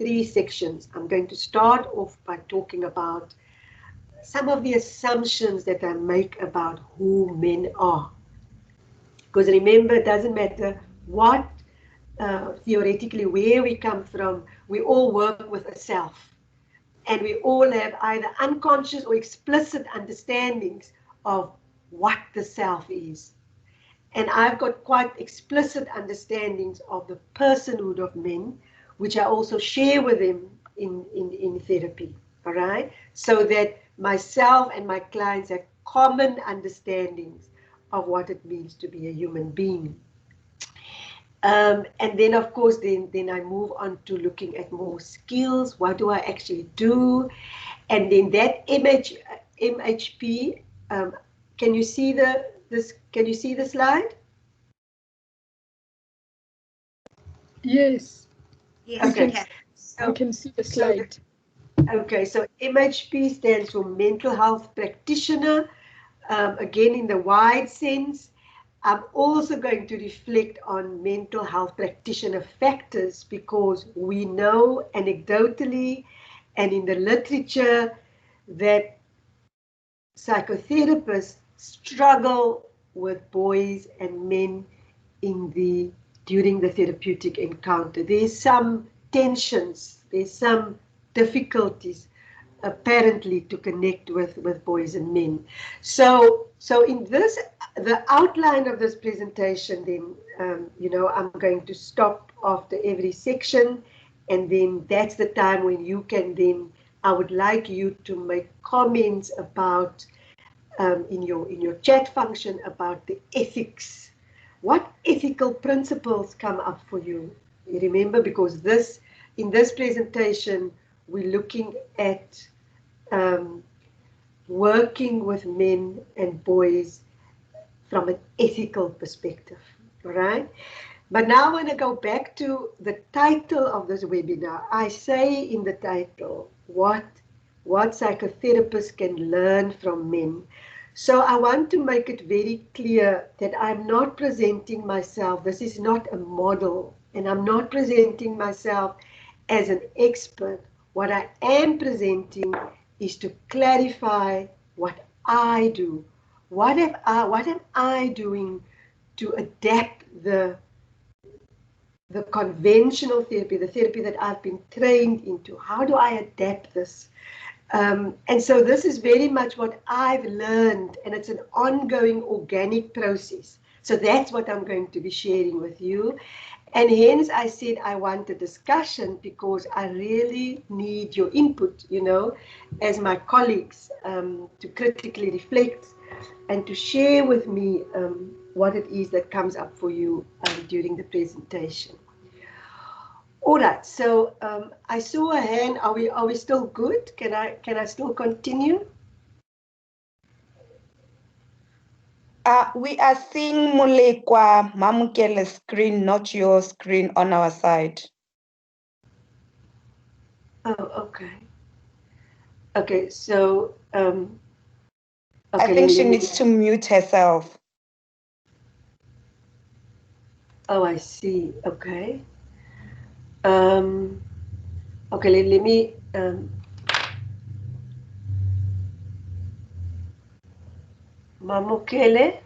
3 sections. I'm going to start off by talking about some of the assumptions that I make about who men are. Because remember, it doesn't matter what, theoretically, where we come from, we all work with a self. And we all have either unconscious or explicit understandings of what the self is. And I've got quite explicit understandings of the personhood of men, which I also share with them in therapy, all right? So that myself and my clients have common understandings of what it means to be a human being. And then, of course, then I move on to looking at more skills. What do I actually do? And then that MHP, can you see can you see the slide? Yes. Yes, okay. I can see the slide. Okay, so MHP stands for Mental Health Practitioner. Again, in the wide sense, I'm also going to reflect on mental health practitioner factors, because we know anecdotally and in the literature that psychotherapists struggle with boys and men during the therapeutic encounter. There's some tensions, there's some difficulties apparently to connect with boys and men. So in this, the outline of this presentation, then I'm going to stop after every section, and then that's the time when you can then, I would like you to make comments about in your chat function about the ethics. What ethical principles come up for you? You remember, because in this presentation we're looking at working with men and boys from an ethical perspective, all right? But now I want to go back to the title of this webinar. I say in the title, what psychotherapists can learn from men. So I want to make it very clear that I'm not presenting myself, this is not a model, and I'm not presenting myself as an expert. What I am presenting is to clarify what I do. What am I doing to adapt the conventional therapy, the therapy that I've been trained into? How do I adapt this? And so this is very much what I've learned, and it's an ongoing organic process. So that's what I'm going to be sharing with you. And hence I said I want a discussion, because I really need your input, as my colleagues, to critically reflect and to share with me what it is that comes up for you during the presentation. All right, so I saw a hand. Are we still good? Can I still continue? We are seeing Mulekwa Mamukele's screen, not your screen on our side. Oh, okay. Okay, so okay, I think she needs to mute herself. Oh, I see. Okay. Okay, let me Mamukele,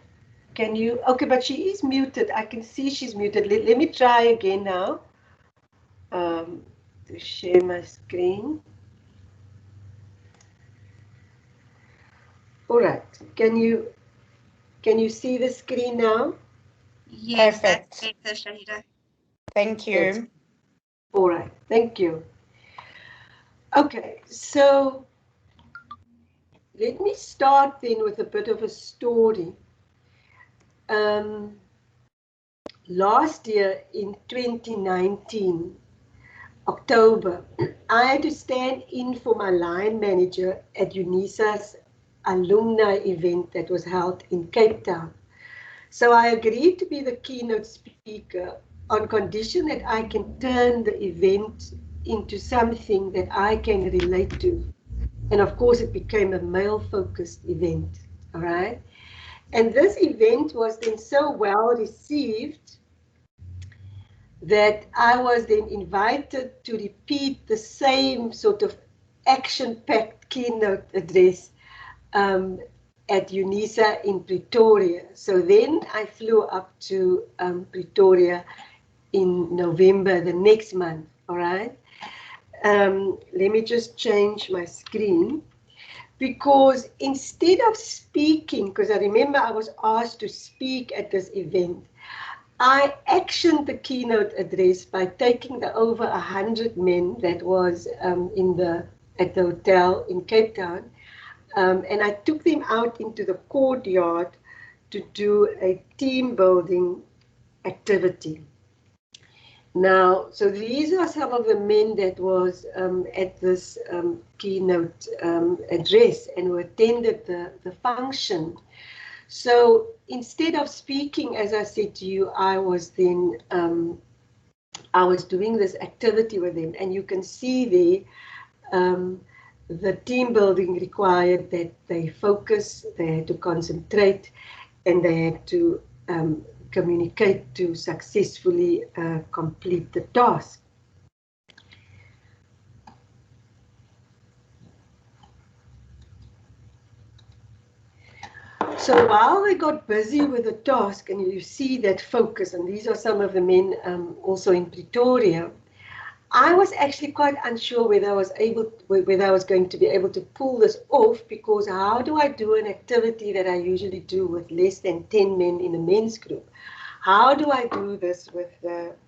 can you? Okay, but she is muted. I can see she's muted. Let me try again now to share my screen. All right. Can you see the screen now? Yes, perfect. That's better, Shahida. Thank you. That's, all right. Thank you. Okay, so let me start then with a bit of a story. Last year in 2019, October, I had to stand in for my line manager at UNISA's alumni event that was held in Cape Town. So I agreed to be the keynote speaker on condition that I can turn the event into something that I can relate to. And of course, it became a male-focused event, all right? And this event was then so well received that I was then invited to repeat the same sort of action-packed keynote address at UNISA in Pretoria. So then I flew up to Pretoria in November, the next month, all right? Let me just change my screen, because instead of speaking, because I remember I was asked to speak at this event, I actioned the keynote address by taking the over 100 men that was at the hotel in Cape Town, and I took them out into the courtyard to do a team building activity. Now, so these are some of the men that was at this keynote address and who attended the function. So instead of speaking, as I said to you, I was then I was doing this activity with them, and you can see there the team building required that they focus, they had to concentrate, and they had to communicate to successfully complete the task. So while they got busy with the task, and you see that focus, and these are some of the men also in Pretoria, I was actually quite unsure whether I was going to be able to pull this off, because how do I do an activity that I usually do with less than 10 men in a men's group? How do I do this with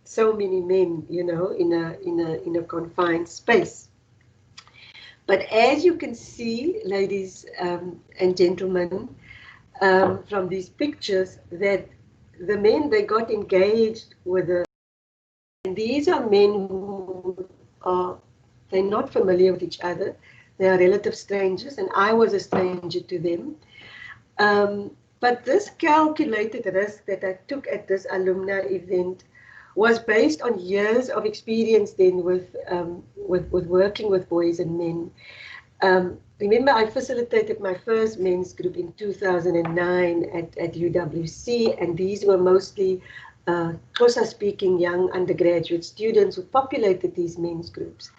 so many men, you know, in a confined space? But as you can see, ladies and gentlemen, from these pictures, that the men, they got engaged with the, and these are men who are, they're not familiar with each other. They are relative strangers, and I was a stranger to them. But this calculated risk that I took at this alumni event was based on years of experience then with working with boys and men. Remember, I facilitated my first men's group in 2009 at UWC, and these were mostly Xhosa-speaking young undergraduate students who populated these men's groups.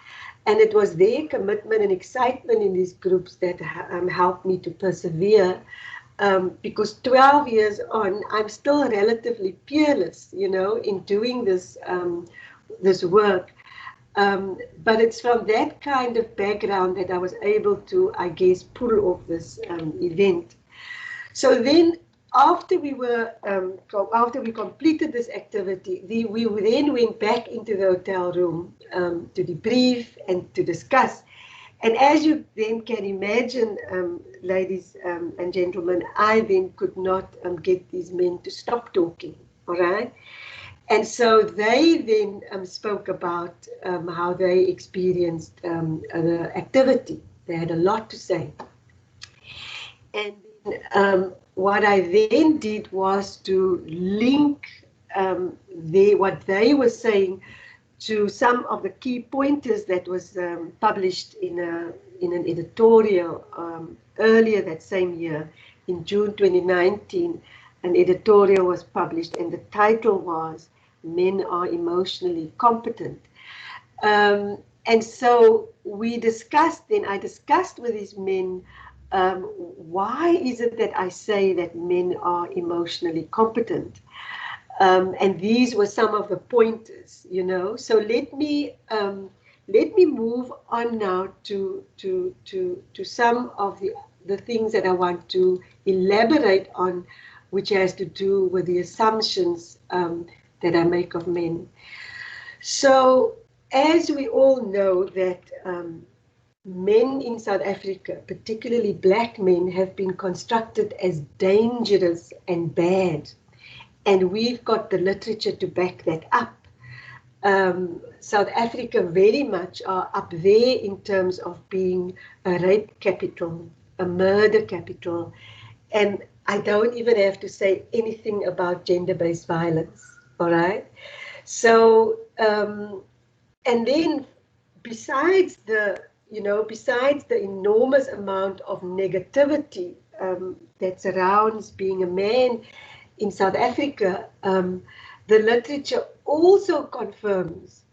And it was their commitment and excitement in these groups that helped me to persevere, because 12 years on, I'm still relatively peerless, you know, in doing this, this work. But it's from that kind of background that I was able to, I guess, pull off this event. So then, after we completed this activity, we then went back into the hotel room to debrief and to discuss. And as you then can imagine, ladies and gentlemen, I then could not get these men to stop talking, all right? And so they then spoke about how they experienced the activity. They had a lot to say. And then, what I then did was to link what they were saying to some of the key pointers that was published in an editorial earlier that same year. In June 2019, an editorial was published, and the title was "Men Are Emotionally Competent." And so we discussed, then I discussed with these men, why is it that I say that men are emotionally competent? And these were some of the pointers, you know. So let me move on now to some of the things that I want to elaborate on, which has to do with the assumptions that I make of men. So, as we all know that men in South Africa, particularly black men, have been constructed as dangerous and bad. And we've got the literature to back that up. South Africa very much are up there in terms of being a rape capital, a murder capital. And I don't even have to say anything about gender-based violence, all right? So, and then besides the enormous amount of negativity that surrounds being a man in South Africa, the literature also confirms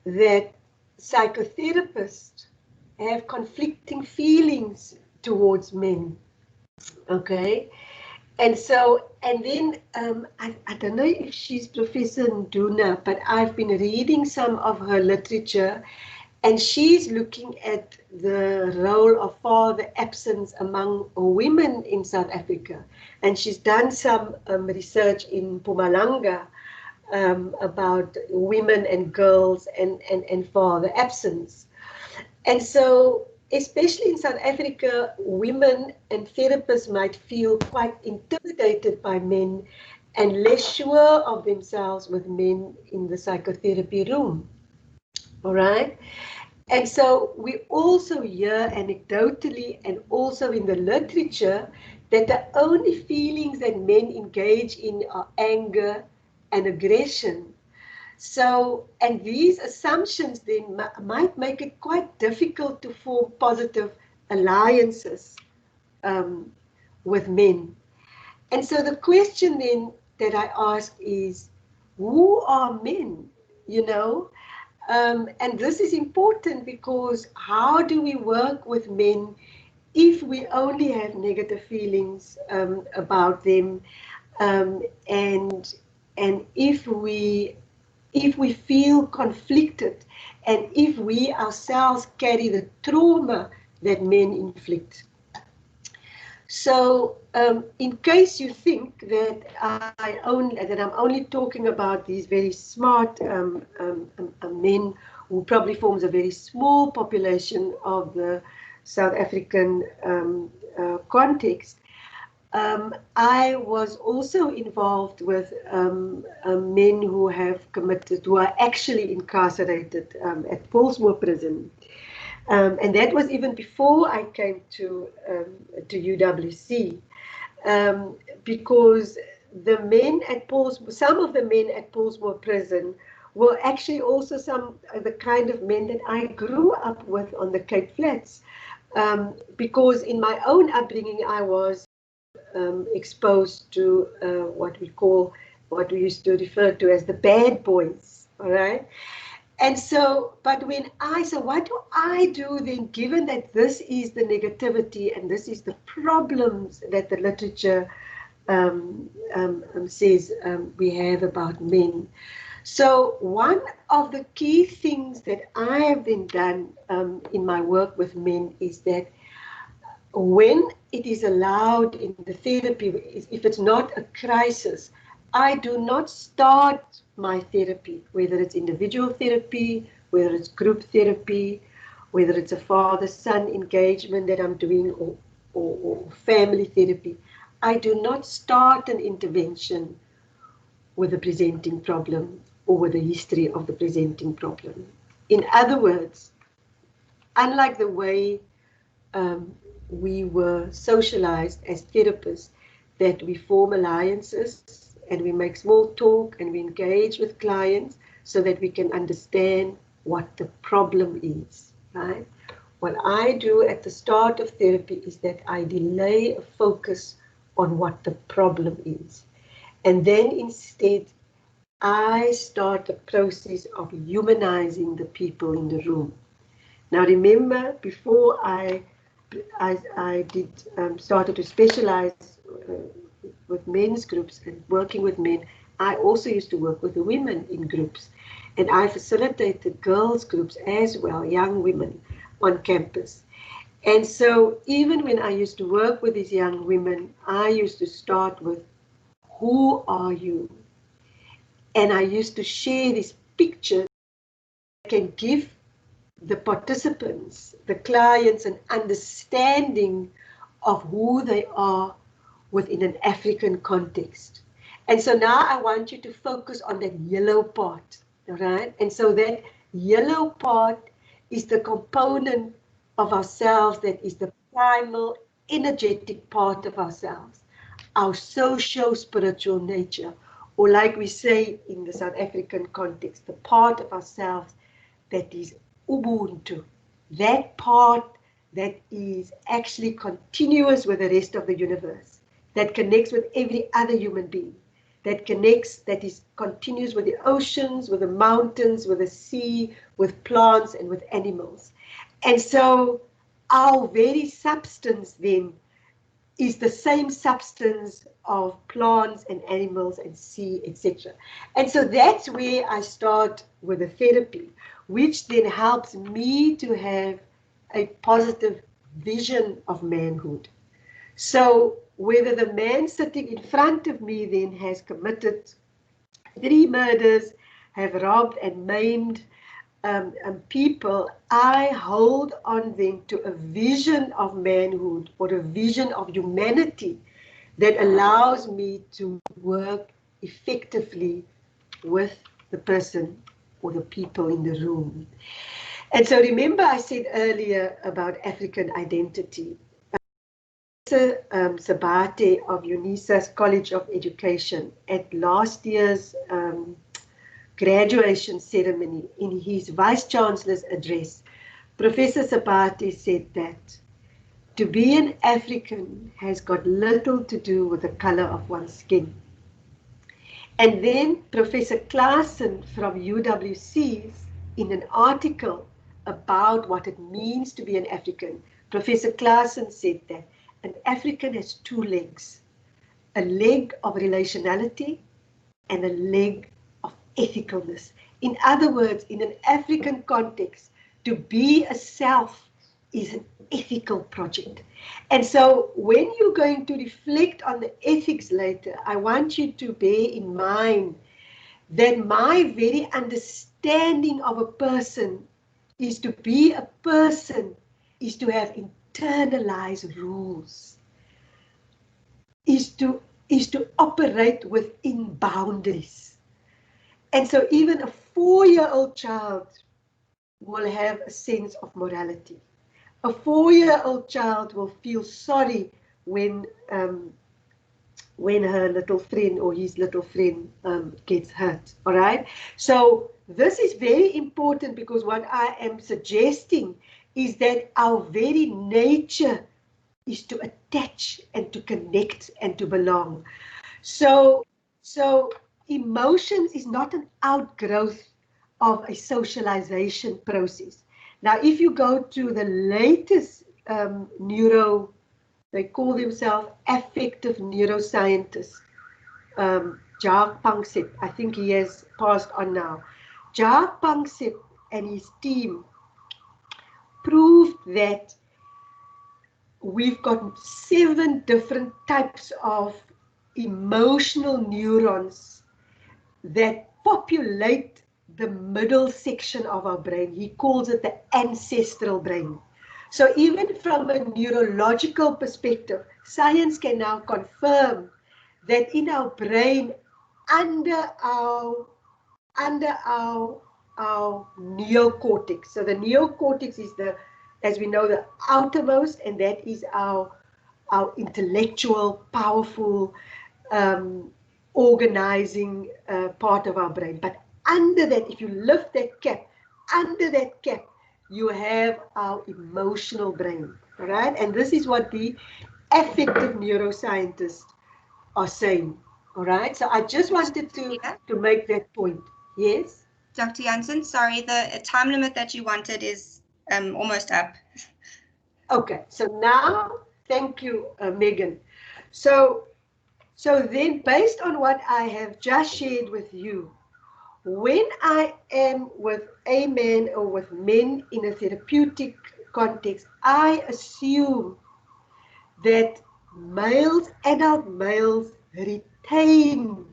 that psychotherapists have conflicting feelings towards men. Okay, and so, and then I don't know if she's Professor Nduna, but I've been reading some of her literature, and she's looking at the role of father absence among women in South Africa. And she's done some research in Mpumalanga about women and girls and father absence. And so, especially in South Africa, women and therapists might feel quite intimidated by men and less sure of themselves with men in the psychotherapy room. All right. And so we also hear anecdotally and also in the literature that the only feelings that men engage in are anger and aggression. So, and these assumptions then might make it quite difficult to form positive alliances with men. And so the question then that I ask is, who are men? You know, and this is important because how do we work with men if we only have negative feelings about them, and if we feel conflicted, and if we ourselves carry the trauma that men inflict? So, in case you think that I'm only talking about these very smart men, who probably forms a very small population of the South African context, I was also involved with men who are actually incarcerated at Paulsmoor Prison. And that was even before I came to UWC, because the men at some of the men at Paulsmoor Prison were actually also the kind of men that I grew up with on the Cape Flats, because in my own upbringing I was exposed to what we used to refer to as the bad boys, all right? And so, but so what do I do then, given that this is the negativity and this is the problems that the literature says we have about men? So one of the key things that I have then done in my work with men is that when it is allowed in the therapy, if it's not a crisis, I do not start my therapy, whether it's individual therapy, whether it's group therapy, whether it's a father-son engagement that I'm doing, or family therapy. I do not start an intervention with a presenting problem or with a history of the presenting problem. In other words, unlike the way we were socialized as therapists, that we form alliances and we make small talk and we engage with clients so that we can understand what the problem is, right? What I do at the start of therapy is that I delay a focus on what the problem is. And then instead, I start the process of humanizing the people in the room. Now remember, before I started to specialize with men's groups and working with men, I also used to work with the women in groups. And I facilitated girls' groups as well, young women on campus. And so even when I used to work with these young women, I used to start with, who are you? And I used to share these pictures that can give the participants, the clients, an understanding of who they are within an African context. And so now I want you to focus on that yellow part, all right? And so that yellow part is the component of ourselves that is the primal, energetic part of ourselves, our socio-spiritual nature, or like we say in the South African context, the part of ourselves that is Ubuntu, that part that is actually continuous with the rest of the universe, that connects with every other human being, that connects, that is continues with the oceans, with the mountains, with the sea, with plants and with animals. And so our very substance then is the same substance of plants and animals and sea, etc. And so that's where I start with the therapy, which then helps me to have a positive vision of manhood. So whether the man sitting in front of me then has committed 3 murders, have robbed and maimed people, I hold on then to a vision of manhood or a vision of humanity that allows me to work effectively with the person or the people in the room. And so remember I said earlier about African identity. Sabate of UNISA's College of Education at last year's graduation ceremony, in his Vice Chancellor's address, Professor Sabate said that to be an African has got little to do with the color of one's skin. And then Professor Klaassen from UWC's, in an article about what it means to be an African, Professor Klaassen said that an African has 2 legs, a leg of relationality and a leg of ethicalness. In other words, in an African context, to be a self is an ethical project. And so when you're going to reflect on the ethics later, I want you to bear in mind that my very understanding of a person is to be a person, is to have internalized rules, is to operate within boundaries. And so even a 4-year-old child will have a sense of morality. A 4-year-old child will feel sorry when her little friend or his little friend gets hurt. All right. So this is very important, because what I am suggesting is that our very nature is to attach and to connect and to belong. So emotions is not an outgrowth of a socialization process. Now, if you go to the latest they call themselves affective neuroscientists, Jacques Panksepp, I think he has passed on now. Jacques Panksepp and his team proved that we've got 7 different types of emotional neurons that populate the middle section of our brain. He calls it the ancestral brain. So even from a neurological perspective, science can now confirm that in our brain, under our neocortex. So the neocortex is the, as we know, the outermost, and that is our intellectual, powerful, organizing part of our brain. But under that, if you lift that cap, under that cap, you have our emotional brain, all right? And this is what the affective neuroscientists are saying, all right? So I just wanted to make that point. Yes? Dr. Jansen, sorry, the time limit that you wanted is almost up. Okay, so now, thank you, Megan. So then, based on what I have just shared with you, when I am with a man or with men in a therapeutic context, I assume that males, adult males, retain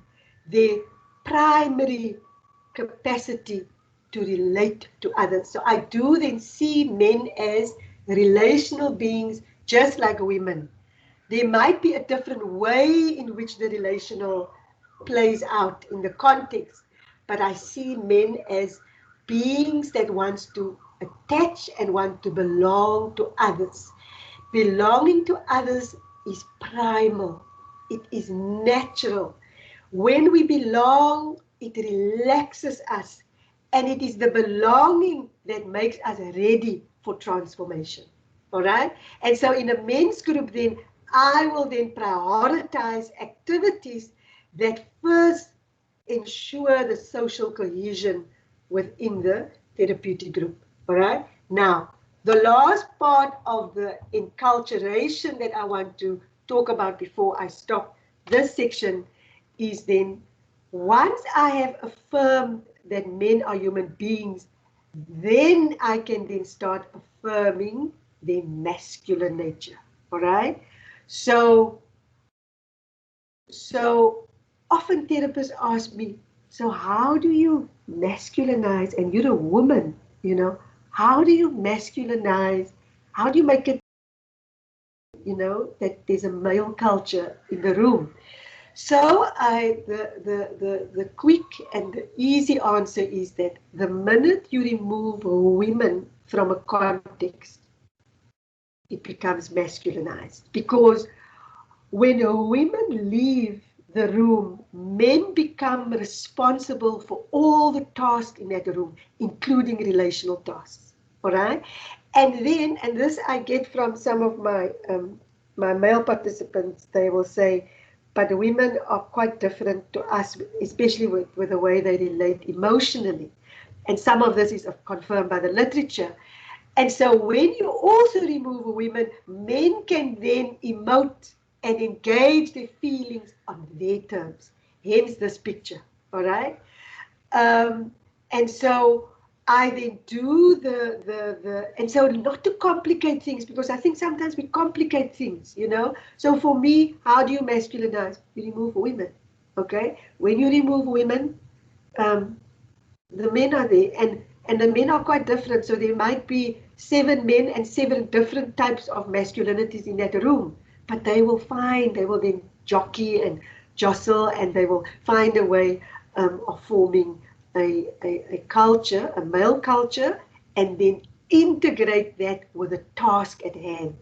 their primary capacity to relate to others. So I do then see men as relational beings, just like women. There might be a different way in which the relational plays out in the context, but I see men as beings that want to attach and want to belong to others. Belonging to others is primal. It is natural. When we belong, it relaxes us, and it is the belonging that makes us ready for transformation. All right? And so in a men's group then, I will then prioritize activities that first ensure the social cohesion within the therapeutic group. All right. Now, the last part of the enculturation that I want to talk about before I stop this section is then once I have affirmed that men are human beings, then I can then start affirming their masculine nature. All right. So often therapists ask me, so how do you masculinize? And you're a woman, you know, how do you masculinize? How do you make it, you know, that there's a male culture in the room? So the quick and the easy answer is that the minute you remove women from a context, it becomes masculinized. Because when women leave the room, men become responsible for all the tasks in that room, including relational tasks. All right? And then, and this I get from some of my my male participants, they will say, but women are quite different to us, especially with the way they relate emotionally. And some of this is confirmed by the literature. And so when you also remove women, men can then emote and engage their feelings on their terms. Hence this picture, all right? And so I then do and so not to complicate things, because I think sometimes we complicate things, you know? So for me, how do you masculinize? You remove women, okay? When you remove women, the men are there, and the men are quite different. So there might be 7 men and 7 different types of masculinities in that room, but they will then jockey and jostle, and they will find a way of forming a culture, a male culture, and then integrate that with a task at hand.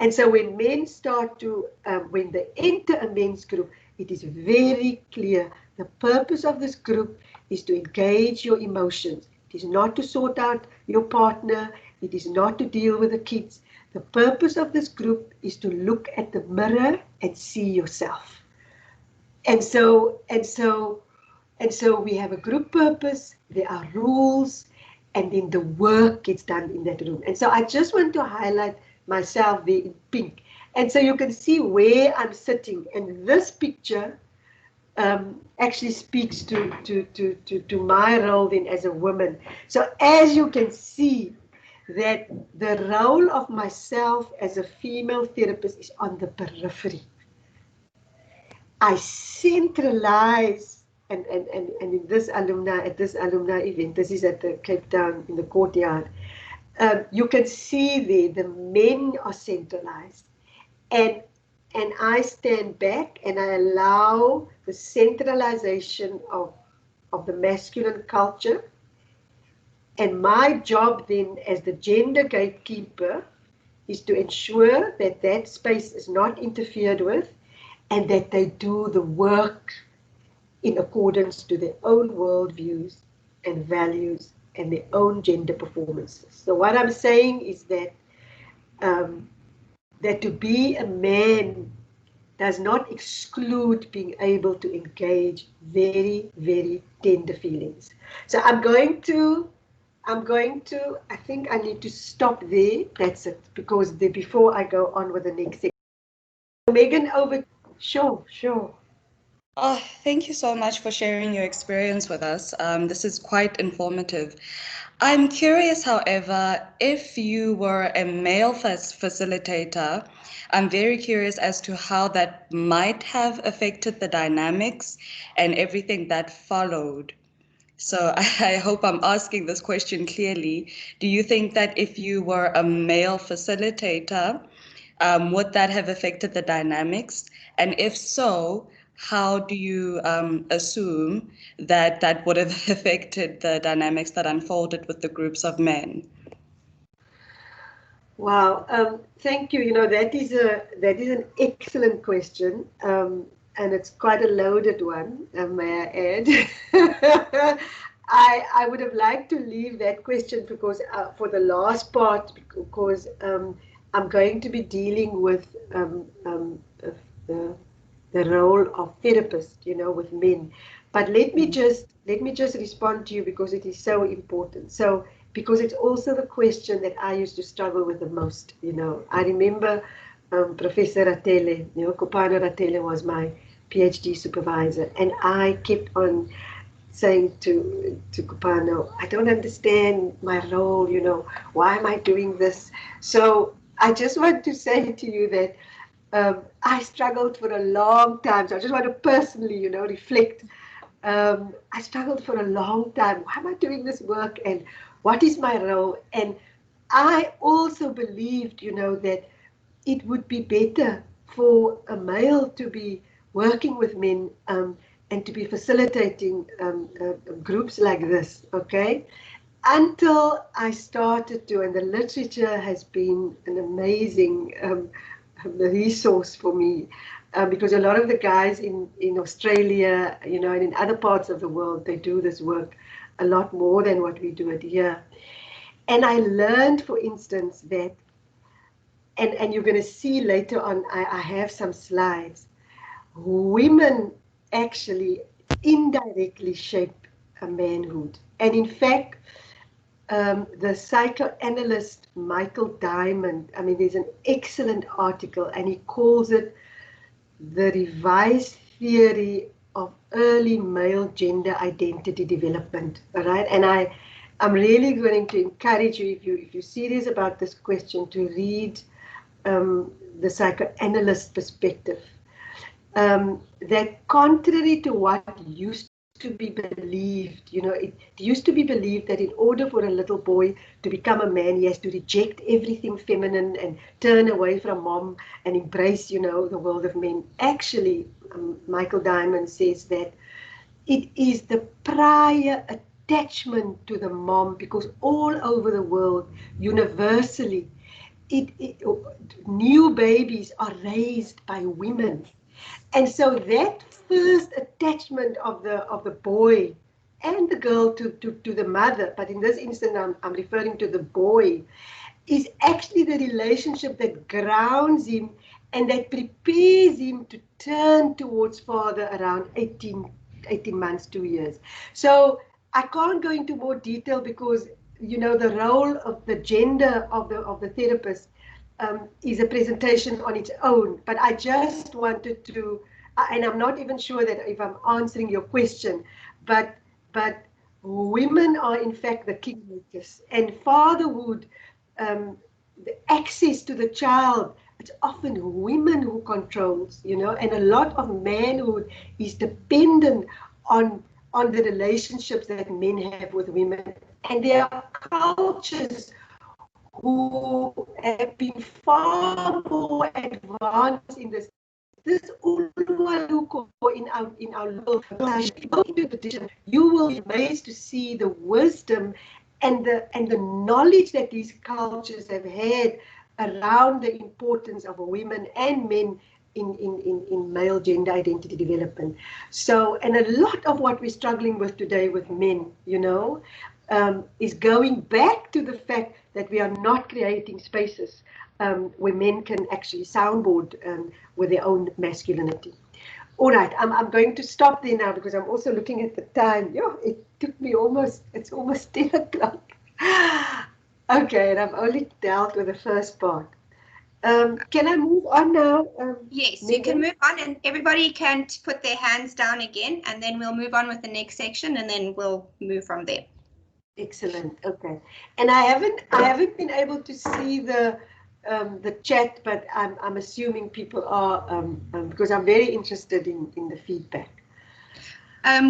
And so when men start to, when they enter a men's group, it is very clear the purpose of this group is to engage your emotions. It is not to sort out your partner. It is not to deal with the kids. The purpose of this group is to look at the mirror and see yourself. And so we have a group purpose, there are rules, and then the work gets done in that room. And so I just want to highlight myself there in pink. And so you can see where I'm sitting. And this picture actually speaks to my role then as a woman. So as you can see, that the role of myself as a female therapist is on the periphery. I centralize, and in this at this alumni event, this is at the Cape Town in the courtyard, you can see there the men are centralized, and I stand back and I allow the centralization of the masculine culture. And my job then as the gender gatekeeper is to ensure that that space is not interfered with, and that they do the work in accordance to their own worldviews and values and their own gender performances. So what I'm saying is that that to be a man does not exclude being able to engage very, very tender feelings. So I think I need to stop there. That's it, because before I go on with the next section. Megan, over. Sure. Oh, thank you so much for sharing your experience with us. This is quite informative. I'm curious, however, if you were a male facilitator, I'm very curious as to how that might have affected the dynamics and everything that followed. So I hope I'm asking this question clearly. Do you think that if you were a male facilitator, would that have affected the dynamics? And if so, how do you assume that that would have affected the dynamics that unfolded with the groups of men? Wow, thank you. You know, that is an excellent question, and it's quite a loaded one, may I add. I would have liked to leave that question because for the last part, because I'm going to be dealing with the the role of therapist, with men. But let me just respond to you because it is so important. So because it's also the question that I used to struggle with the most. I remember Professor Ratele, Kopano Ratele was my PhD supervisor, and I kept on saying to Kopano, I don't understand my role, why am I doing this? So I just want to say to you that I struggled for a long time. So I just want to personally, reflect. I struggled for a long time. Why am I doing this work, and what is my role? And I also believed, that it would be better for a male to be working with men and to be facilitating groups like this, okay? Until I started to, and the literature has been an amazing resource for me, because a lot of the guys in Australia, and in other parts of the world, they do this work a lot more than what we do it here. And I learned, for instance, that, and you're going to see later on, I have some slides, women actually indirectly shape a manhood. And in fact, the psychoanalyst Michael Diamond, there's an excellent article, and he calls it the revised theory of early male gender identity development. All right, and I'm really going to encourage you, if you're serious about this question, to read the psychoanalyst perspective. That contrary to what used to be believed, it used to be believed that in order for a little boy to become a man, he has to reject everything feminine and turn away from mom and embrace, the world of men. Actually, Michael Diamond says that it is the prior attachment to the mom, because all over the world, universally, new babies are raised by women. And so that first attachment of the boy and the girl to the mother, but in this instance I'm referring to the boy, is actually the relationship that grounds him and that prepares him to turn towards father around 18 months, 2 years. So I can't go into more detail because the role of the gender of the therapist is a presentation on its own, but I just wanted to, and I'm not even sure that if I'm answering your question, but women are in fact the kingmakers, and fatherhood, the access to the child, it's often women who controls, and a lot of manhood is dependent on the relationships that men have with women. And there are cultures who have been far more advanced in this. This Uluwaluko in our local tradition, you will be amazed to see the wisdom and the knowledge that these cultures have had around the importance of women and men in male gender identity development. So, and a lot of what we're struggling with today with men, is going back to the fact that we are not creating spaces where men can actually soundboard with their own masculinity. All right, I'm going to stop there now because I'm also looking at the time. It took me it's almost 10 o'clock. Okay, and I've only dealt with the first part. Can I move on now? Yes, Megan? you can move on, and everybody can put their hands down again, and then we'll move on with the next section, and then we'll move from there. Excellent. Okay, and I haven't been able to see the chat, but I'm assuming people are because I'm very interested in the feedback.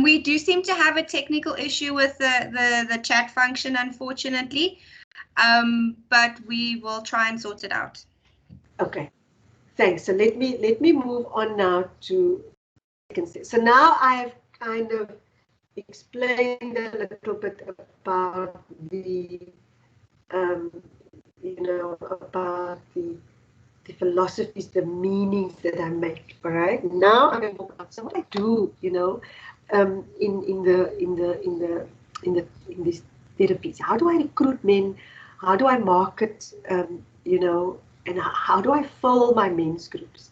We do seem to have a technical issue with the chat function, unfortunately, but we will try and sort it out. Okay, thanks. So let me move on now to. So now I have kind of explained a little bit about the about the philosophies, the meanings that I make. All right. Now I'm going to talk about so what I do, in these therapies. How do I recruit men? How do I market? And how do I fill my men's groups?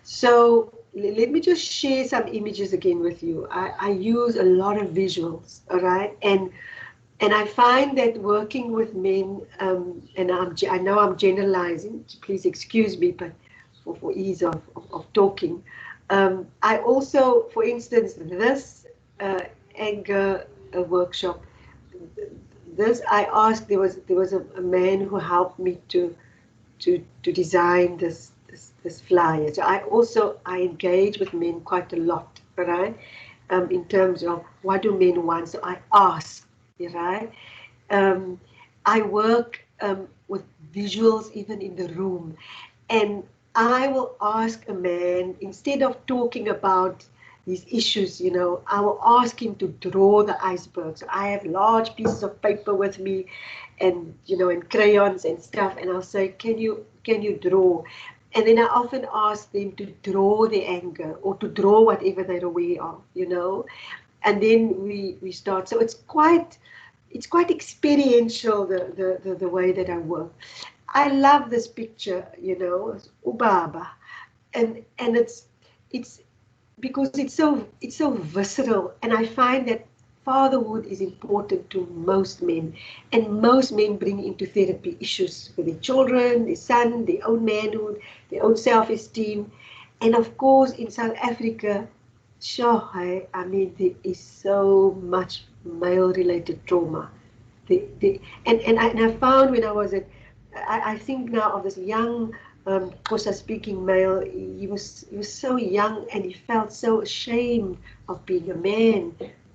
So let me just share some images again with you. I use a lot of visuals, all right? And I find that working with men, and I know I'm generalizing, please excuse me, but for ease of talking, I also, for instance, this anger workshop, this I asked, there was a man who helped me to design this flyer. So I engage with men quite a lot, right? In terms of what do men want. So I ask, right? I work with visuals even in the room, and I will ask a man, instead of talking about these issues, you know, I will ask him to draw the iceberg. So I have large pieces of paper with me, and you know, and crayons and stuff, and I'll say, can you draw? And then I often ask them to draw the anger or to draw whatever they're aware of, you know, and then we start. So it's quite experiential, the way that I work. I love this picture, you know, it's Ubaba, and it's because it's so visceral, and I find that fatherhood is important to most men, and most men bring into therapy issues with their children, their son, their own manhood, their own self-esteem, and of course in South Africa, sure, I mean there is so much male-related trauma. And I found when I was at, I think now of this young Xhosa speaking male, he was so young, and he felt so ashamed of being a man,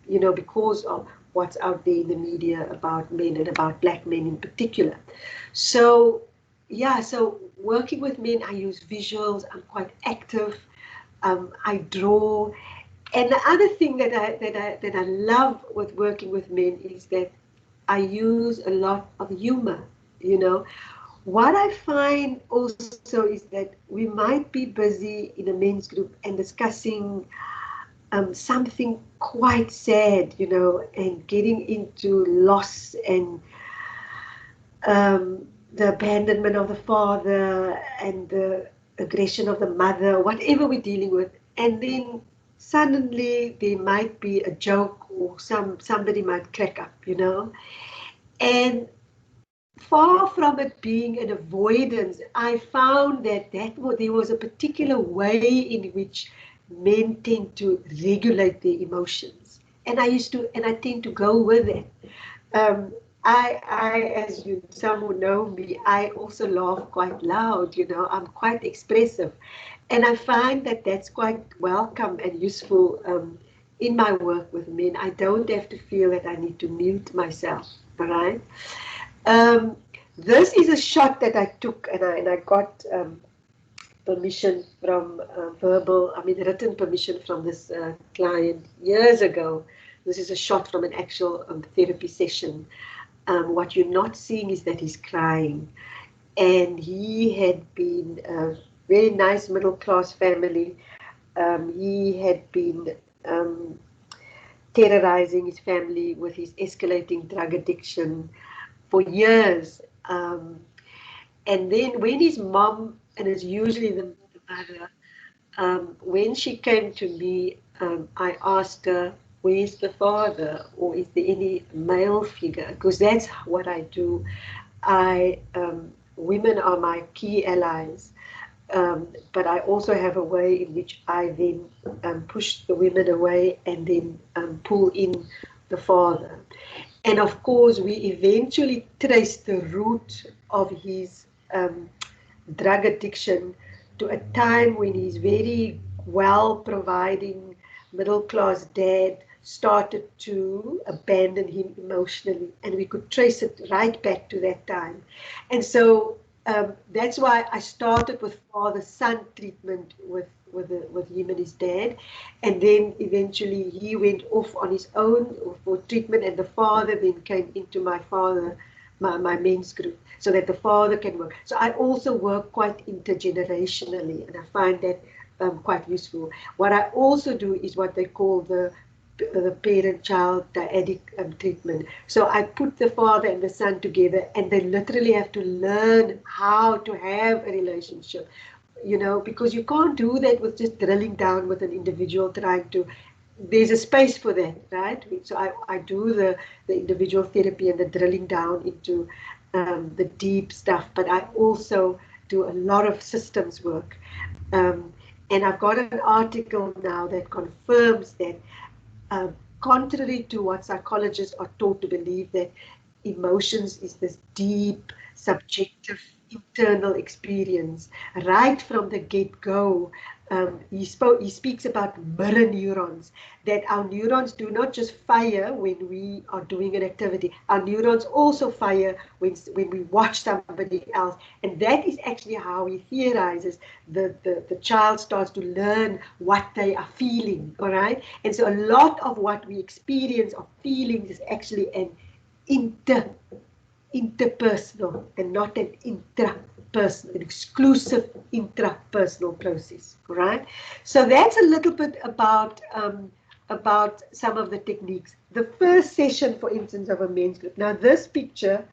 you know, because of what's out there in the media about men and about black men in particular. So yeah, so working with men, I use visuals. I'm quite active. I draw, and the other thing that I love with working with men is that I use a lot of humor, you know. What I find also is that we might be busy in a men's group and discussing something quite sad, you know, and getting into loss and the abandonment of the father and the aggression of the mother, whatever we're dealing with. And then suddenly there might be a joke, or somebody might crack up, you know. And far from it being an avoidance, I found that there was a particular way in which men tend to regulate their emotions, and I tend to go with it. As some who know me, I also laugh quite loud. You know, I'm quite expressive, and I find that that's quite welcome and useful in my work with men. I don't have to feel that I need to mute myself. All right. This is a shot that I took, and I got permission from written permission from this client years ago. This is a shot from an actual therapy session. What you're not seeing is that he's crying, and he had been a very nice middle-class family. He had been terrorizing his family with his escalating drug addiction for years. And then when his mom, and it's usually the mother, when she came to me, I asked her, where's the father, or is there any male figure? Because that's what I do. Women are my key allies, but I also have a way in which I then push the women away and then pull in the father. And of course, we eventually traced the root of his drug addiction to a time when his very well providing middle class dad started to abandon him emotionally, and we could trace it right back to that time. And so that's why I started with father-son treatment with him and his dad, and then eventually he went off on his own for treatment, and the father then came into my men's group, so that the father can work. So I also work quite intergenerationally, and I find that quite useful. What I also do is what they call the parent-child dyadic treatment. So I put the father and the son together, and they literally have to learn how to have a relationship you know, because you can't do that with just drilling down with an individual trying to, there's a space for that, right? So I do the individual therapy and the drilling down into the deep stuff, but I also do a lot of systems work. And I've got an article now that confirms that, contrary to what psychologists are taught to believe, that emotions is this deep, subjective, internal experience, right from the get-go. He speaks about mirror neurons, that our neurons do not just fire when we are doing an activity. Our neurons also fire when we watch somebody else. And that is actually how he theorizes the child starts to learn what they are feeling, all right? And so a lot of what we experience of feelings is actually an interpersonal and not an intrapersonal, an exclusive intrapersonal process, right? So that's a little bit about some of the techniques. The first session, for instance, of a men's group. Now, this picture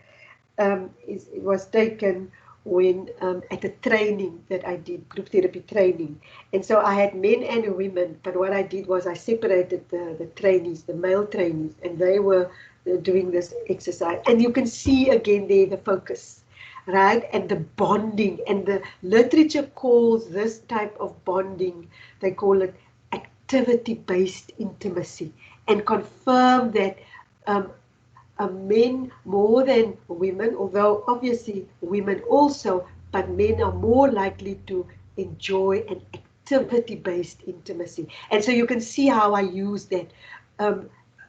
it was taken when at a training that I did, group therapy training. And so I had men and women, but what I did was I separated the trainees, the male trainees, and they were doing this exercise. And you can see again there the focus, right? And the bonding, and the literature calls this type of bonding, they call it activity-based intimacy, and confirm that men more than women, although obviously women also, but men are more likely to enjoy an activity-based intimacy. And so you can see how I use that.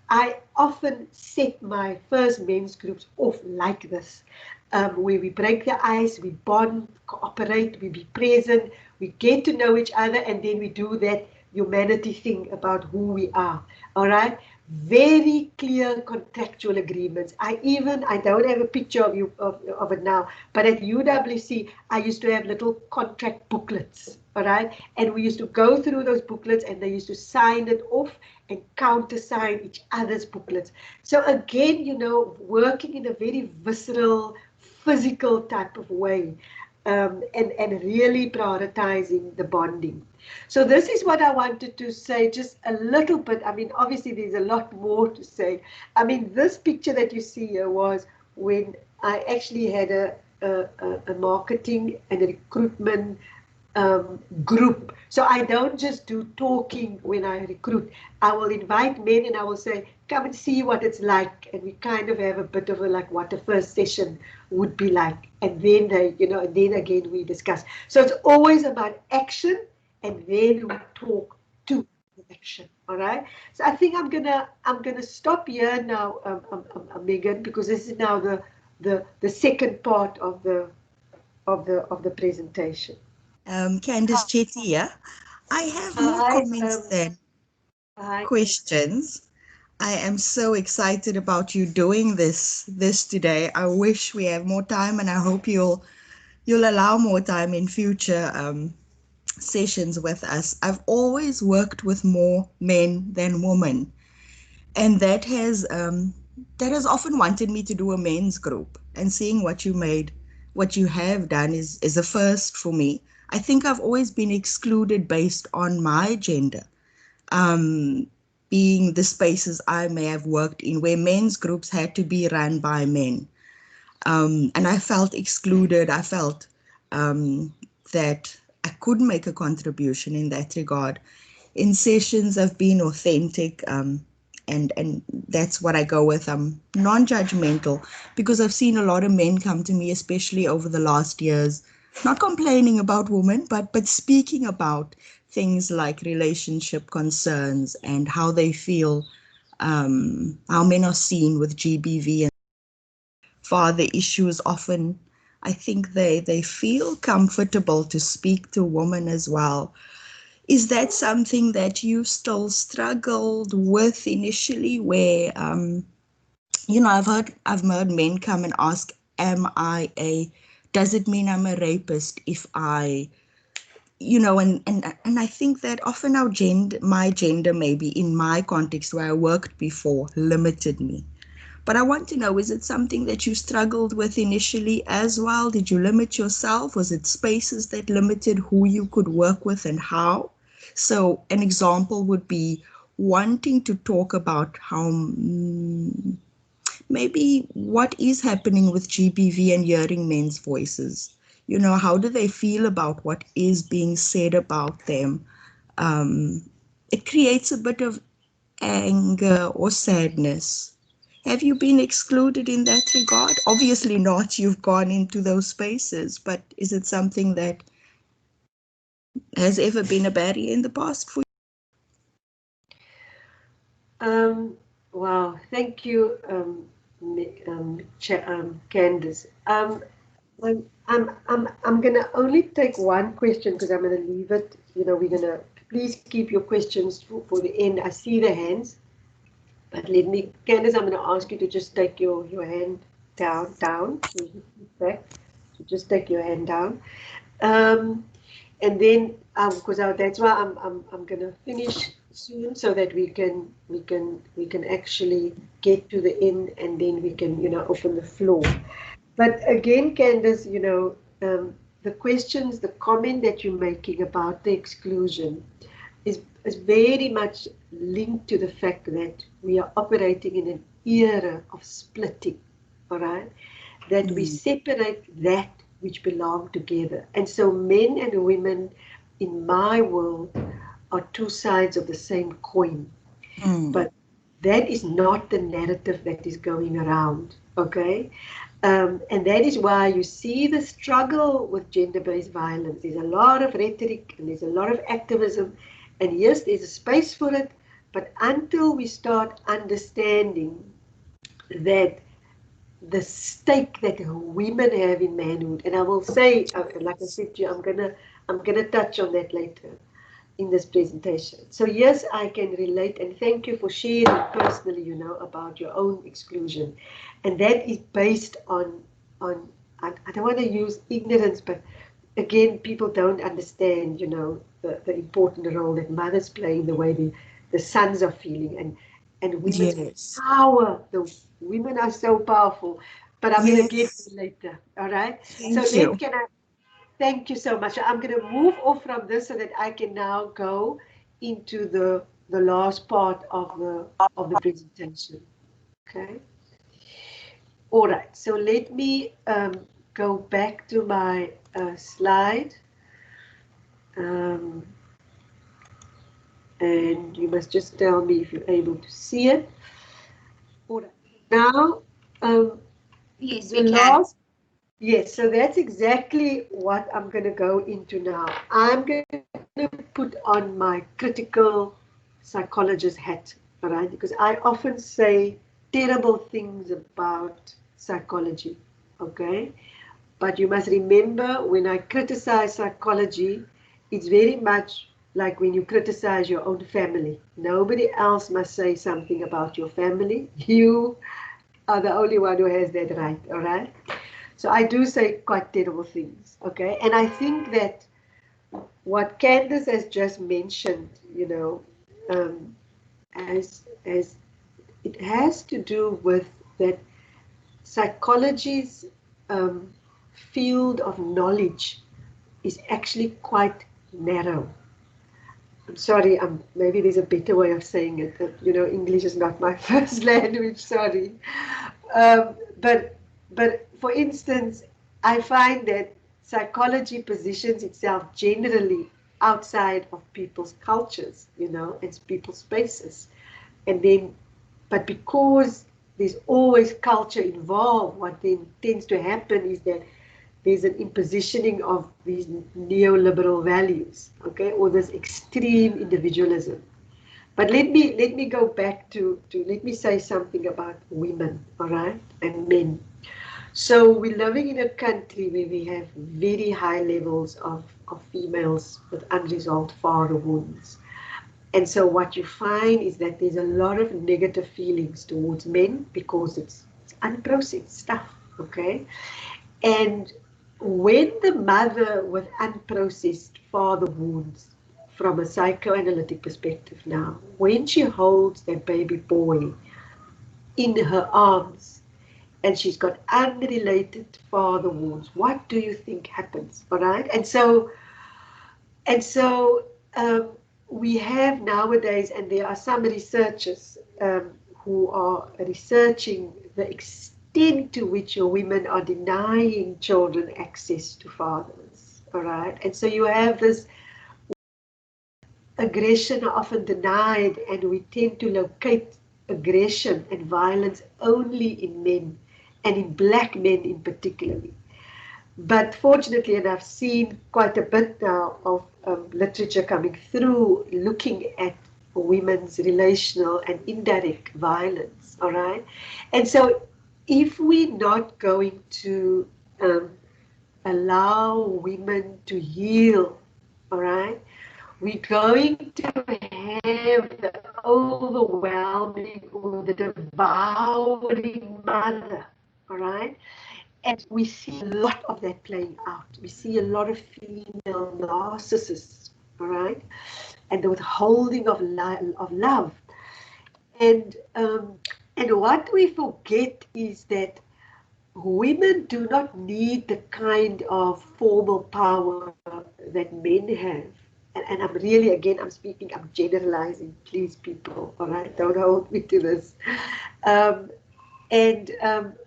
I often set my first men's groups off like this, where we break the ice, we bond, cooperate, we be present, we get to know each other, and then we do that humanity thing about who we are. All right? Very clear contractual agreements. I don't have a picture of it now, but at UWC, I used to have little contract booklets, all right? And we used to go through those booklets, and they used to sign it off and countersign each other's booklets. So again, you know, working in a very visceral, physical type of way, and really prioritizing the bonding. So this is what I wanted to say, just a little bit. I mean, obviously there's a lot more to say. I mean, this picture that you see here was when I actually had a marketing and a recruitment group. So I don't just do talking when I recruit. I will invite men and I will say, come and see what it's like. And we kind of have a bit of a, like, what the first session would be like. And then they, you know, and then again we discuss. So it's always about action, and then we talk to the action. All right. So I think I'm gonna stop here now, Megan, because this is now the second part of the presentation. Candice Chetty here. I have more comments than questions. I am so excited about you doing this today. I wish we have more time, and I hope you'll allow more time in future sessions with us. I've always worked with more men than women, and that has often wanted me to do a men's group, and seeing what you have done is a first for me. I think I've always been excluded based on my gender, being the spaces I may have worked in where men's groups had to be run by men. And I felt excluded. I felt that I couldn't make a contribution in that regard. In sessions, I've been authentic, and that's what I go with. I'm non-judgmental, because I've seen a lot of men come to me, especially over the last years, not complaining about women, but speaking about things like relationship concerns and how they feel, how men are seen with GBV and father issues. Often, I think they feel comfortable to speak to women as well. Is that something that you still struggled with initially, where, you know, I've heard men come and ask, does it mean I'm a rapist if I, you know, and I think that often my gender, maybe in my context where I worked before, limited me. But I want to know, is it something that you struggled with initially as well? Did you limit yourself? Was it spaces that limited who you could work with and how? So an example would be wanting to talk about how maybe what is happening with GBV and hearing men's voices. You know, how do they feel about what is being said about them? It creates a bit of anger or sadness. Have you been excluded in that regard? Obviously not, you've gone into those spaces, but is it something that has ever been a barrier in the past for you? Wow, thank you, Candice. I'm gonna only take one question because I'm gonna leave it. You know, we're gonna please keep your questions for the end. I see the hands, but let me, Candice, I'm gonna ask you to just take your hand down. Back. So just take your hand down, and then because that's why I'm gonna finish soon so that we can actually get to the end and then we can open the floor. But again, Candice, the questions, the comment that you're making about the exclusion is very much linked to the fact that we are operating in an era of splitting, all right? That we separate that which belong together. And so men and women in my world are two sides of the same coin. But that is not the narrative that is going around, okay? And that is why you see the struggle with gender-based violence. There's a lot of rhetoric and there's a lot of activism. And yes, there's a space for it. But until we start understanding that the stake that women have in manhood, and I will say, like I said to you, I'm gonna touch on that later in this presentation. So yes, I can relate, and thank you for sharing personally, about your own exclusion. And that is based on I don't want to use ignorance, but again, people don't understand, the important role that mothers play in the way the sons are feeling, and women's power. The women are so powerful, but I'm going to get to it later. All right. Thank you so much. I'm going to move off from this so that I can now go into the last part of the presentation. Okay. All right. So let me go back to my slide. And you must just tell me if you're able to see it. All right. Now, yes, we can. Yes, so that's exactly what I'm going to go into now. I'm going to put on my critical psychologist hat, all right? Because I often say terrible things about psychology, okay? But you must remember, when I criticize psychology, it's very much like when you criticize your own family. Nobody else must say something about your family. You are the only one who has that right, all right? So I do say quite terrible things, okay? And I think that what Candice has just mentioned, as it has to do with that psychology's field of knowledge is actually quite narrow. I'm sorry, maybe there's a better way of saying it. That, English is not my first language, sorry. But for instance, I find that psychology positions itself generally outside of people's cultures, and people's spaces. And then, but because there's always culture involved, what then tends to happen is that there's an impositioning of these neoliberal values, okay, or this extreme individualism. But let me go back to let me say something about women, all right, and men. So we're living in a country where we have very high levels of females with unresolved father wounds. And so what you find is that there's a lot of negative feelings towards men because it's unprocessed stuff, okay? And when the mother with unprocessed father wounds, from a psychoanalytic perspective now, when she holds that baby boy, in her arms and she's got unrelated father wounds, what do you think happens? All right. And so we have nowadays, and there are some researchers who are researching the extent to which your women are denying children access to fathers. All right. And so you have this aggression often denied, and we tend to locate aggression and violence only in men, and in black men in particularly. But fortunately, and I've seen quite a bit now of literature coming through looking at women's relational and indirect violence, all right? And so if we're not going to allow women to heal, all right, we're going to have the overwhelming or the devouring mother, all right? And we see a lot of that playing out. We see a lot of female narcissists, all right? And the withholding of love. And what we forget is that women do not need the kind of formal power that men have. And I'm really, again, I'm generalizing, please, people, all right? Don't hold me to this.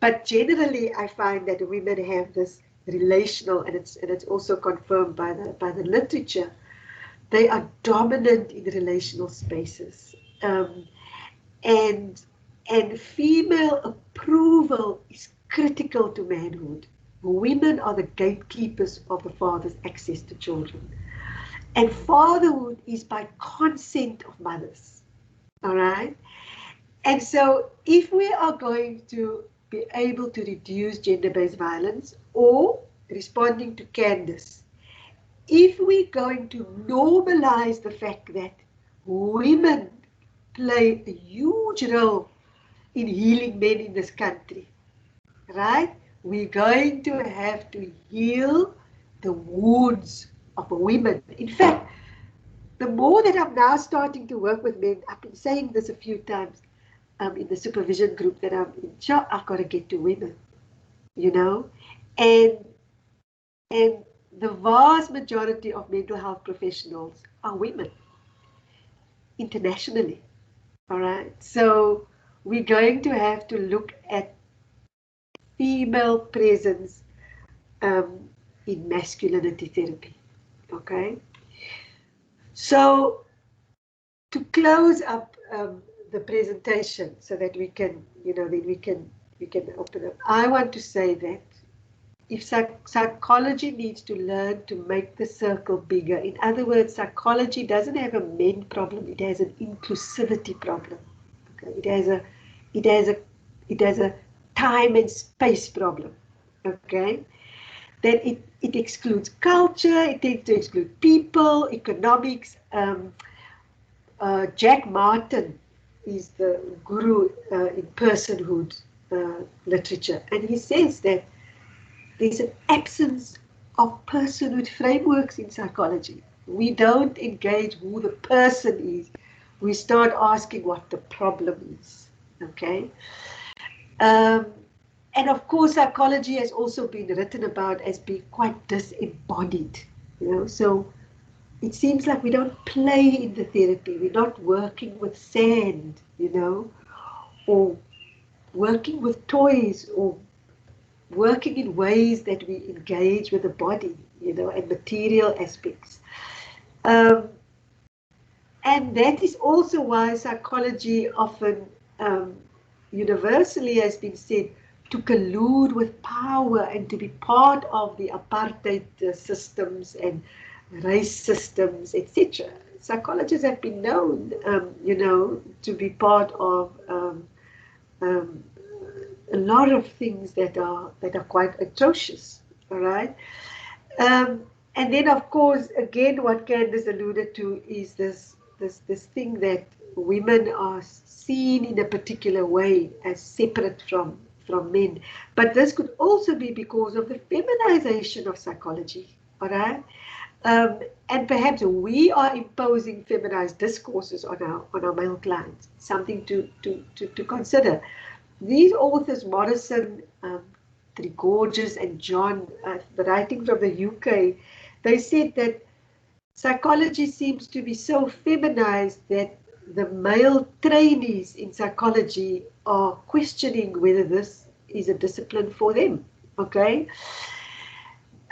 But generally, I find that women have this relational, and it's also confirmed by the literature. They are dominant in relational spaces, and female approval is critical to manhood. Women are the gatekeepers of the father's access to children, and fatherhood is by consent of mothers. All right. And so if we are going to be able to reduce gender-based violence, or responding to Candace, if we're going to normalize the fact that women play a huge role in healing men in this country, right? We're going to have to heal the wounds of women. In fact, the more that I'm now starting to work with men, I've been saying this a few times, in the supervision group that I'm in charge, I've got to get to women, you know, and the vast majority of mental health professionals are women internationally, all right? So we're going to have to look at female presence in masculinity therapy, okay? So to close up the presentation so that we can, then we can open up. I want to say that if psychology needs to learn to make the circle bigger, in other words, psychology doesn't have a men problem; it has an inclusivity problem. Okay, it has a time and space problem. Okay, then it excludes culture, it tends to exclude people, economics. Jack Martin is the guru in personhood literature, and he says that there's an absence of personhood frameworks in psychology. We don't engage who the person is. We start asking what the problem is, okay? And of course, psychology has also been written about as being quite disembodied, so it seems like we don't play in the therapy. We're not working with sand, or working with toys, or working in ways that we engage with the body, and material aspects. And that is also why psychology often universally has been said to collude with power and to be part of the apartheid systems and race systems, etc. Psychologists have been known, to be part of a lot of things that are quite atrocious. All right, and then of course, again, what Candace alluded to is this thing that women are seen in a particular way as separate from men, but this could also be because of the feminization of psychology. All right. And perhaps we are imposing feminized discourses on our male clients, something to consider. these authors, Morrison, Gorges and John, writing from the UK, they said that psychology seems to be so feminized that the male trainees in psychology are questioning whether this is a discipline for them. Okay.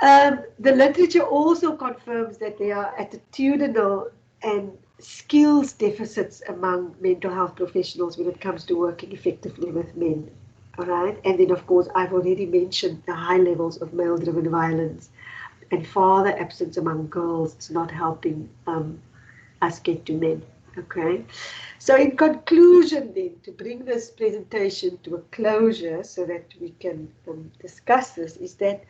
The literature also confirms that there are attitudinal and skills deficits among mental health professionals when it comes to working effectively with men. All right. And then, of course, I've already mentioned the high levels of male-driven violence and father absence among girls is not helping us get to men. Okay. So in conclusion then, to bring this presentation to a closure so that we can discuss this, is that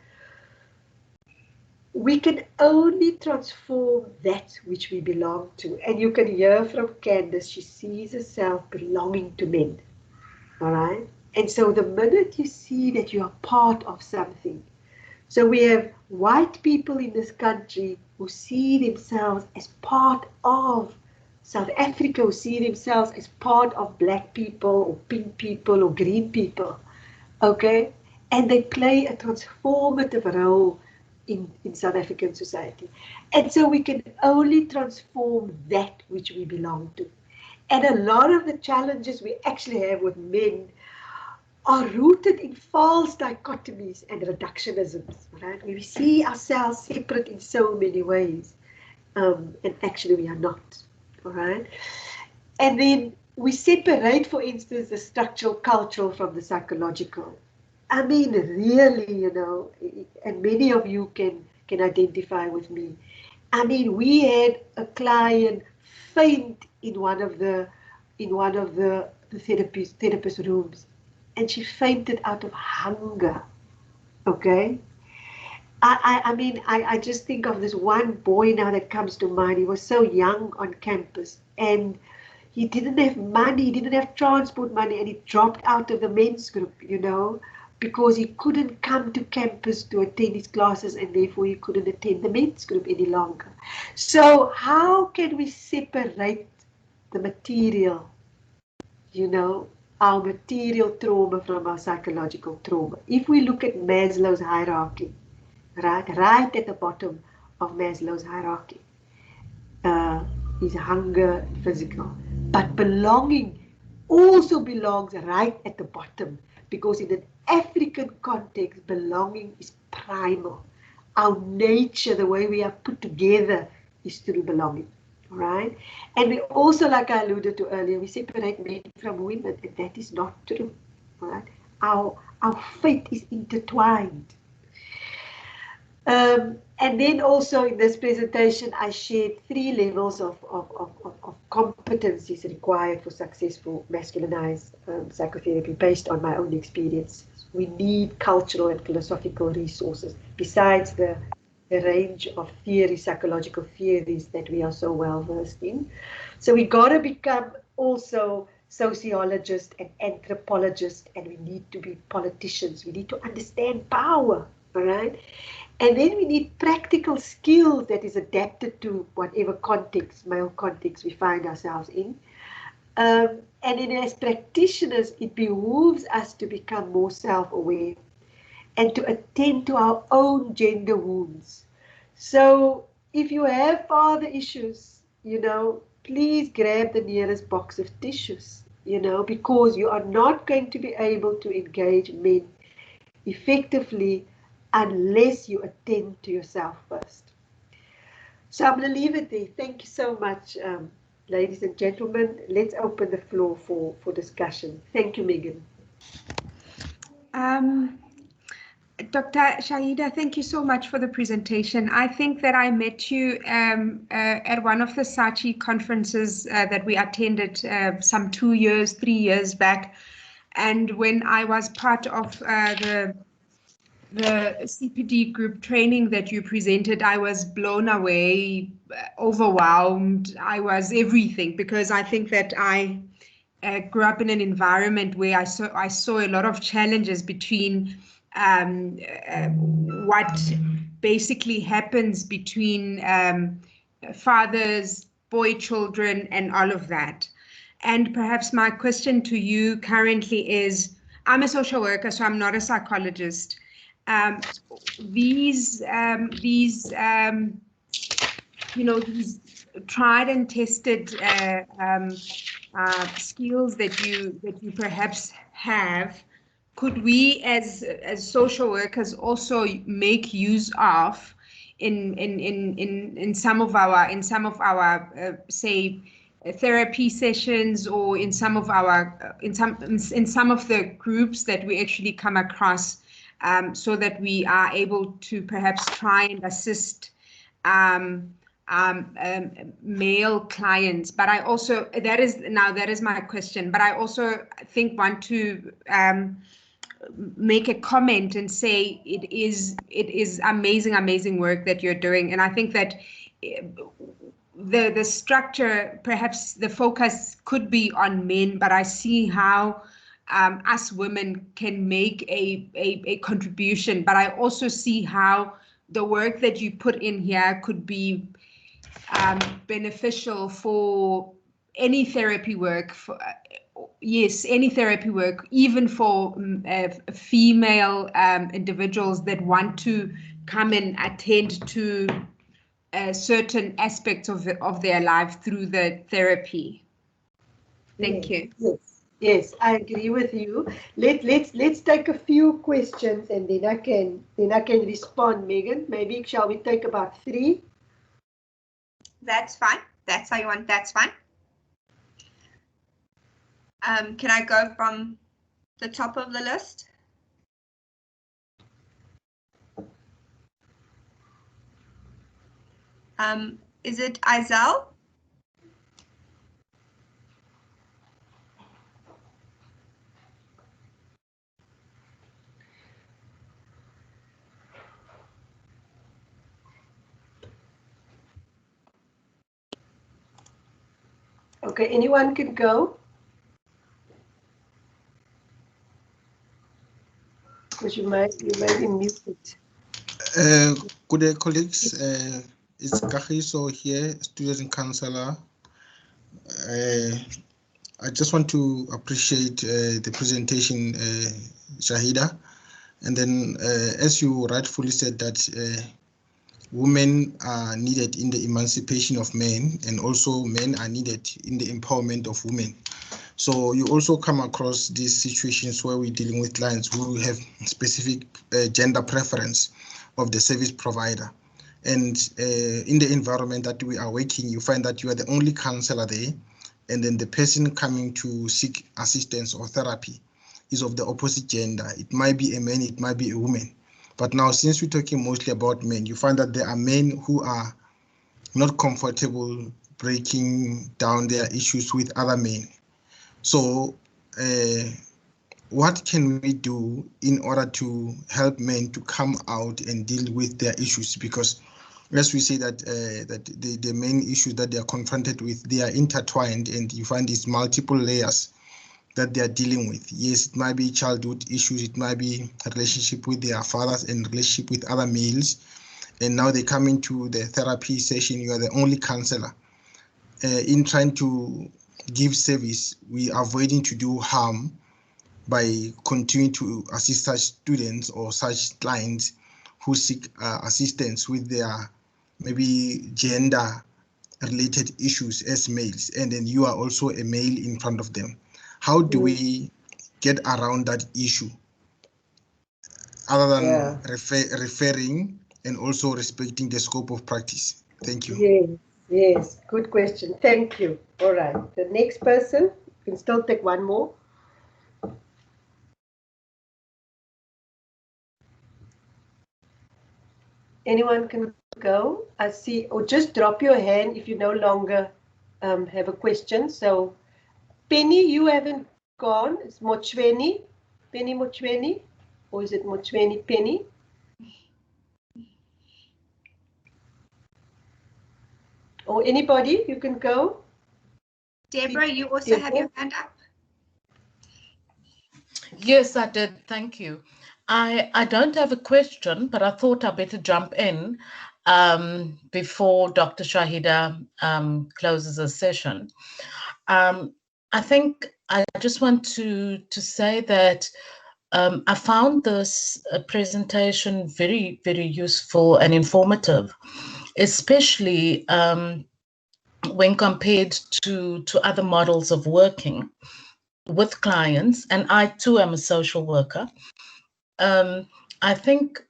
we can only transform that which we belong to. And you can hear from Candace, she sees herself belonging to men. All right. And so the minute you see that you are part of something, so we have white people in this country who see themselves as part of South Africa, who see themselves as part of black people or pink people or green people. Okay. And they play a transformative role in South African society. And so we can only transform that which we belong to. And a lot of the challenges we actually have with men are rooted in false dichotomies and reductionisms, right? We see ourselves separate in so many ways, and actually we are not, all right? And then we separate, for instance, the structural cultural from the psychological. I mean, really, you know, and many of you can identify with me. I mean, we had a client faint in one of the therapist rooms, and she fainted out of hunger. Okay. I mean, I just think of this one boy now that comes to mind. He was so young on campus, and he didn't have money, he didn't have transport money, and he dropped out of the men's group, you know, because he couldn't come to campus to attend his classes, and therefore he couldn't attend the men's group any longer. So how can we separate the material, you know, our material trauma from our psychological trauma? If we look at Maslow's hierarchy, right at the bottom of Maslow's hierarchy, is hunger, physical, but belonging also belongs right at the bottom, because in an African context, belonging is primal. Our nature, the way we are put together, is through belonging, right? And we also, like I alluded to earlier, we separate men from women, and that is not true, right? Our fate is intertwined. And then also in this presentation, I shared 3 levels of competencies required for successful masculinized psychotherapy based on my own experience. We need cultural and philosophical resources besides the range of theories, psychological theories that we are so well versed in. So we got to become also sociologists and anthropologists, and we need to be politicians. We need to understand power, all right? And then we need practical skills that is adapted to whatever context, male context we find ourselves in. And then as practitioners, it behooves us to become more self-aware and to attend to our own gender wounds. So if you have father issues, you know, please grab the nearest box of tissues, you know, because you are not going to be able to engage men effectively unless you attend to yourself first. So I'm going to leave it there. Thank you so much, ladies and gentlemen. Let's open the floor for discussion. Thank you, Megan. Dr. Shahida, thank you so much for the presentation. I think that I met you at one of the SACHI conferences that we attended some 3 years back. And when I was part of the CPD group training that you presented, I was blown away, overwhelmed. I was everything, because I think that I grew up in an environment where I saw a lot of challenges between what basically happens between fathers, boy children, and all of that. And perhaps my question to you currently is, I'm a social worker, so I'm not a psychologist. These these tried and tested skills that you perhaps have, could we as social workers also make use of in some of our say therapy sessions, or in some of our in some of the groups that we actually come across, so that we are able to perhaps try and assist male clients. But I also, that is my question, but I also want to make a comment and say it is amazing work that you're doing. And I think that the structure, perhaps the focus could be on men, but I see how us women can make a contribution. But I also see how the work that you put in here could be beneficial for any therapy work, any therapy work, even for female individuals that want to come and attend to certain aspects of their life through the therapy. Thank you. Yes, I agree with you. Let's take a few questions, and then I can respond, Megan. Maybe shall we take about 3? That's fine. That's how you want. That's fine. Can I go from the top of the list? Is it Izel? Okay, anyone can go. Because you might be muted. Good day, colleagues. It's Kagiso here, student counselor. I just want to appreciate the presentation, Shahida. And then, as you rightfully said, that women are needed in the emancipation of men, and also men are needed in the empowerment of women. So you also come across these situations where we're dealing with clients who have specific gender preference of the service provider. And in the environment that we are working, you find that you are the only counselor there, and then the person coming to seek assistance or therapy is of the opposite gender. It might be a man, it might be a woman. But now, since we're talking mostly about men, you find that there are men who are not comfortable breaking down their issues with other men. So what can we do in order to help men to come out and deal with their issues? Because as we say that that the main issues that they are confronted with, they are intertwined, and you find these multiple layers that they are dealing with. Yes, it might be childhood issues, it might be a relationship with their fathers and relationship with other males. And now they come into the therapy session, you are the only counselor. In trying to give service, we are avoiding to do harm by continuing to assist such students or such clients who seek assistance with their maybe gender related issues as males, and then you are also a male in front of them. How do we get around that issue other than referring and also respecting the scope of practice? Thank you. Yes, good question. Thank you. All right, the next person, you can still take one more. Anyone can go. I see, or just drop your hand if you no longer have a question. So, Penny, you haven't gone. It's Mochweni. Penny Mochweni, or is it Mochweni Penny? Or anybody, you can go. Deborah, you also have your hand up. Yes, I did. Thank you. I don't have a question, but I thought I better jump in before Dr. Shahida closes the session. I think I just want to say that I found this presentation very, very useful and informative, especially when compared to other models of working with clients. And I too am a social worker. I think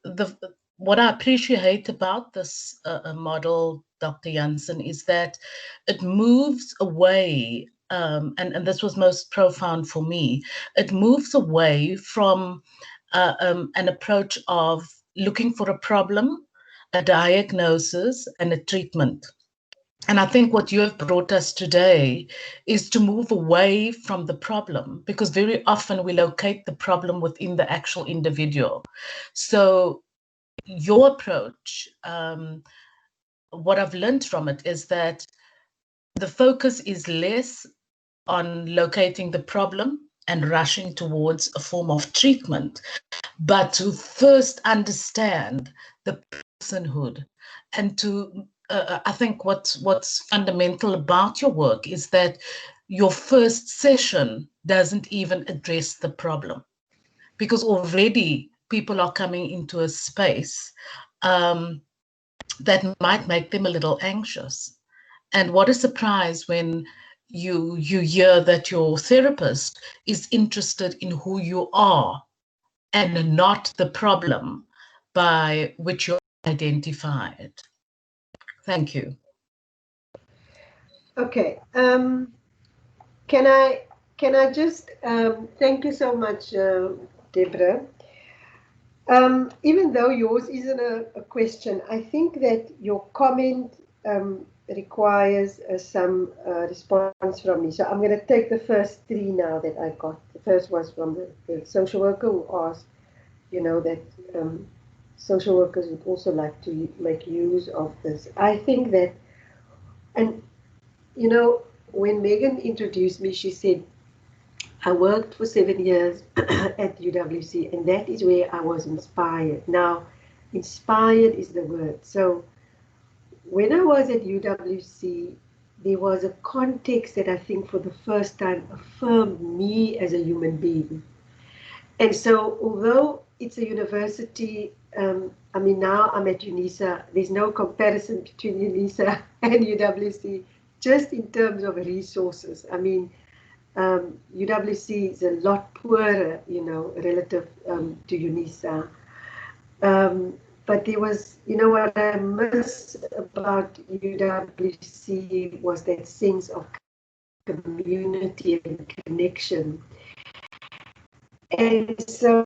what I appreciate about this model, Dr. Jansen, is that it moves away, and this was most profound for me, it moves away from an approach of looking for a problem, a diagnosis, and a treatment. And I think what you have brought us today is to move away from the problem, because very often we locate the problem within the actual individual. So your approach, what I've learned from it is that the focus is less on locating the problem and rushing towards a form of treatment, but to first understand the personhood and to I think what's fundamental about your work is that your first session doesn't even address the problem, because already people are coming into a space that might make them a little anxious. And what a surprise when you hear that your therapist is interested in who you are and not the problem by which you're identified. Thank you. Okay. Can I just thank you so much, Deborah. Even though yours isn't a question, I think that your comment requires some response from me. So I'm going to take the first three now that I got. The first was from the social worker who asked, that social workers would also like to make use of this. I think that, and when Megan introduced me, she said, I worked for 7 years at UWC, and that is where I was inspired. Now, inspired is the word. So when I was at UWC, there was a context that I think for the first time affirmed me as a human being. And so although it's a university, now I'm at UNISA, there's no comparison between UNISA and UWC, just in terms of resources. UWC is a lot poorer, relative to UNISA. But there was, what I miss about UWC was that sense of community and connection. And so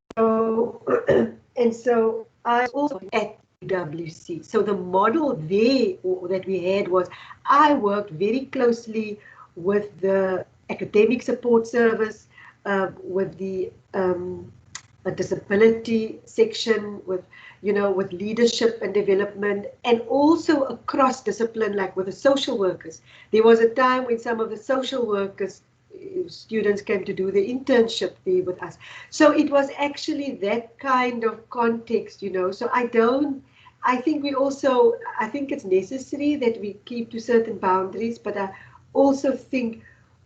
I was also at UWC. So the model there that we had was I worked very closely with the academic support service, with the disability section, with leadership and development, and also across discipline, like with the social workers. There was a time when some of the social workers students came to do the internship there with us. So it was actually that kind of context, So I think it's necessary that we keep to certain boundaries, but I also think,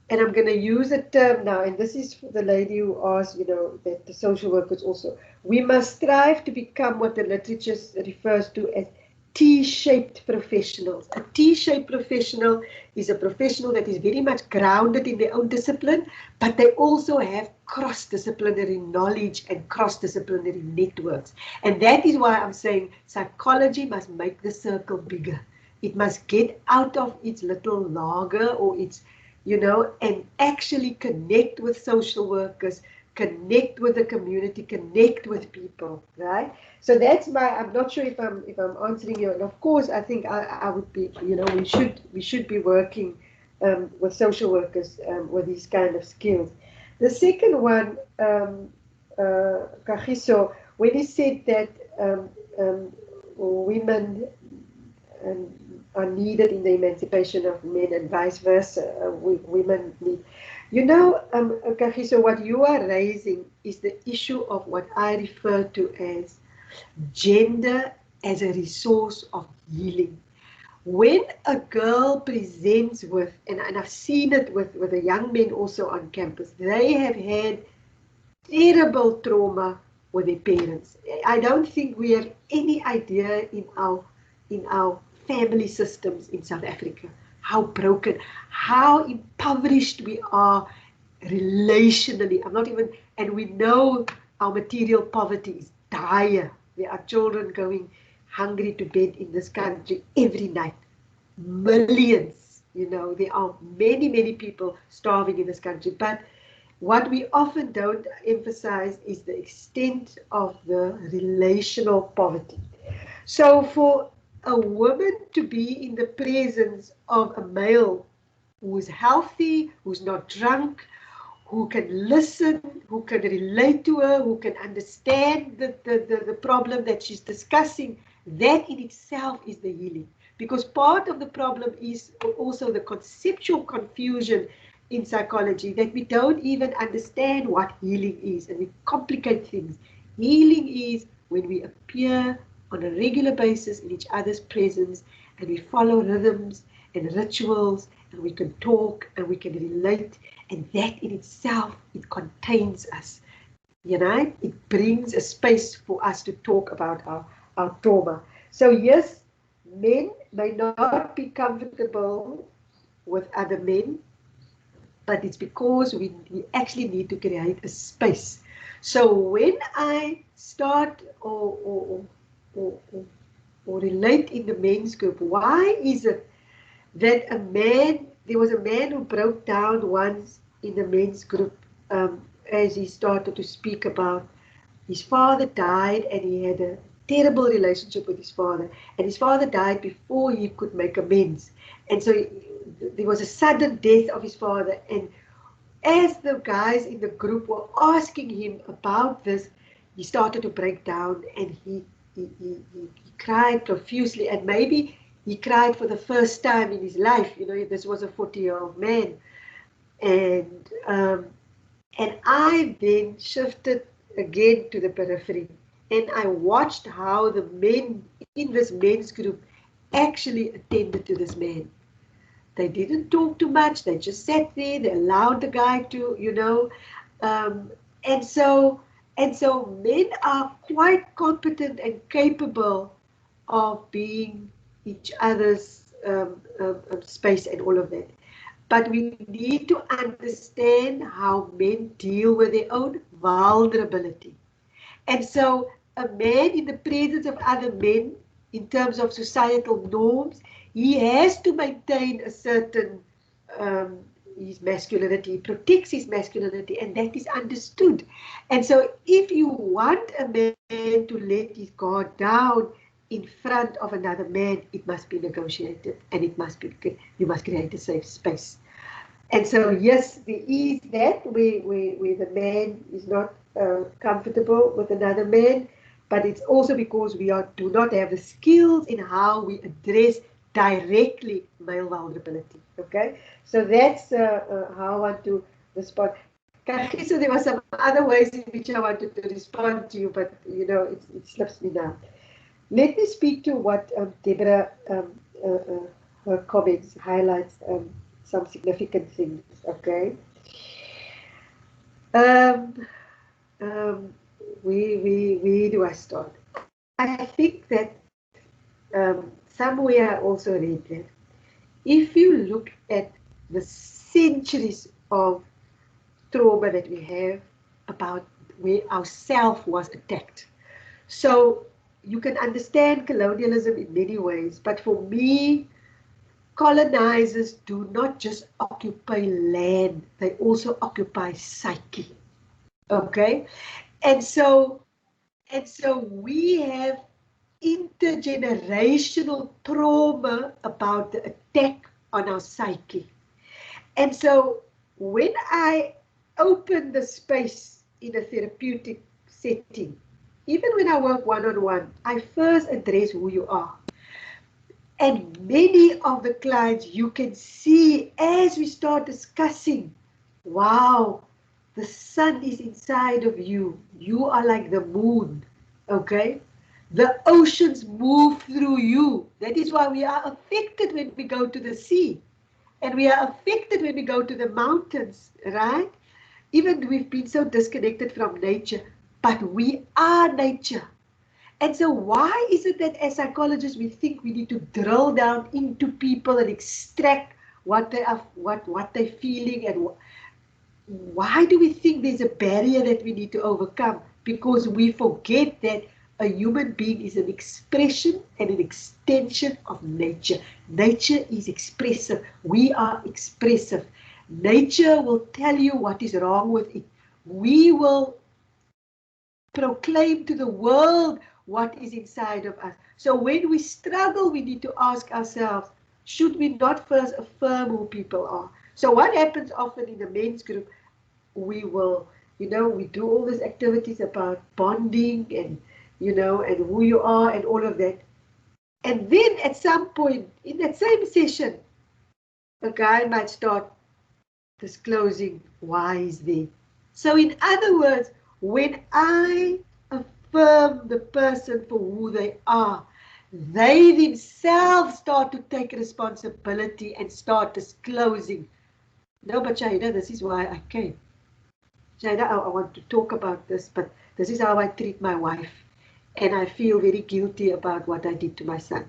and I'm going to use a term now, and this is for the lady who asked, that the social workers also, we must strive to become what the literature refers to as T-shaped professionals. A T-shaped professional is a professional that is very much grounded in their own discipline, but they also have cross-disciplinary knowledge and cross-disciplinary networks. And that is why I'm saying psychology must make the circle bigger. It must get out of its little lager or its, and actually connect with social workers, connect with the community, connect with people, right? So that's I'm not sure if I'm answering you. And of course, I think I would be, we should be working with social workers with these kind of skills. The second one, Kagiso, when he said that women are needed in the emancipation of men and vice versa, women need. Kagiso, what you are raising is the issue of what I refer to as gender as a resource of healing. when a girl presents with, and I've seen it with the young men also on campus, they have had terrible trauma with their parents. I don't think we have any idea in our family systems in South Africa how broken, how impoverished we are relationally. And we know our material poverty is dire. There are children going hungry to bed in this country every night. Millions, there are many people starving in this country. But what we often don't emphasize is the extent of the relational poverty. So for a woman to be in the presence of a male who is healthy, who's not drunk, who can listen, who can relate to her, who can understand the problem that she's discussing, that in itself is the healing. Because part of the problem is also the conceptual confusion in psychology, that we don't even understand what healing is, and we complicate things. Healing is when we appear on a regular basis in each other's presence, and we follow rhythms and rituals, and we can talk and we can relate, and that in itself, it contains us. It brings a space for us to talk about our trauma. So yes, men may not be comfortable with other men, but it's because we actually need to create a space. So when I start or relate in the men's group, why is it that there was a man who broke down once in the men's group as he started to speak about his father died, and he had a terrible relationship with his father, and his father died before he could make amends. And so there was a sudden death of his father, and as the guys in the group were asking him about this, he started to break down, and he cried profusely, and maybe he cried for the first time in his life. This was a 40-year-old man. And I then shifted again to the periphery, and I watched how the men in this men's group actually attended to this man. They didn't talk too much. They just sat there. They allowed the guy to, and so men are quite competent and capable of being each other's space and all of that. But we need to understand how men deal with their own vulnerability. And so a man in the presence of other men, in terms of societal norms, he has to maintain a certain his masculinity. He protects his masculinity, and that is understood. And so if you want a man to let his guard down in front of another man, it must be negotiated, and you must create a safe space. And so yes, there is that where the man is not comfortable with another man, but it's also because we do not have the skills in how we address directly male vulnerability. Okay, so that's how I want to respond. So there were some other ways in which I wanted to respond to you, but it slips me now. Let me speak to what Deborah, her comments highlights some significant things. Okay. Where do I start? I think that somewhere I also read that if you look at the centuries of trauma that we have about where our self was attacked. So you can understand colonialism in many ways, but for me, colonizers do not just occupy land, they also occupy psyche. Okay? And so we have intergenerational trauma about the attack on our psyche. And so when I open the space in a therapeutic setting, even when I work one-on-one, I first address who you are. And many of the clients, you can see as we start discussing, wow, the sun is inside of you. You are like the moon, okay? The oceans move through you. That is why we are affected when we go to the sea. And we are affected when we go to the mountains, right? Even we've been so disconnected from nature, but we are nature. And so why is it that as psychologists we think we need to drill down into people and extract what they are, what they're feeling, and why do we think there's a barrier that we need to overcome? Because we forget that a human being is an expression and an extension of nature. Nature is expressive. We are expressive. Nature will tell you what is wrong with it. We will proclaim to the world what is inside of us. So when we struggle, we need to ask ourselves, should we not first affirm who people are? So what happens often in the men's group, we will, we do all these activities about bonding and, and who you are and all of that. And then at some point in that same session, a guy might start disclosing why he's there. So in other words, when I affirm the person for who they are, they themselves start to take responsibility and start disclosing. No, but Shahida, this is why I came. Shahida, I want to talk about this, but this is how I treat my wife. And I feel very guilty about what I did to my son.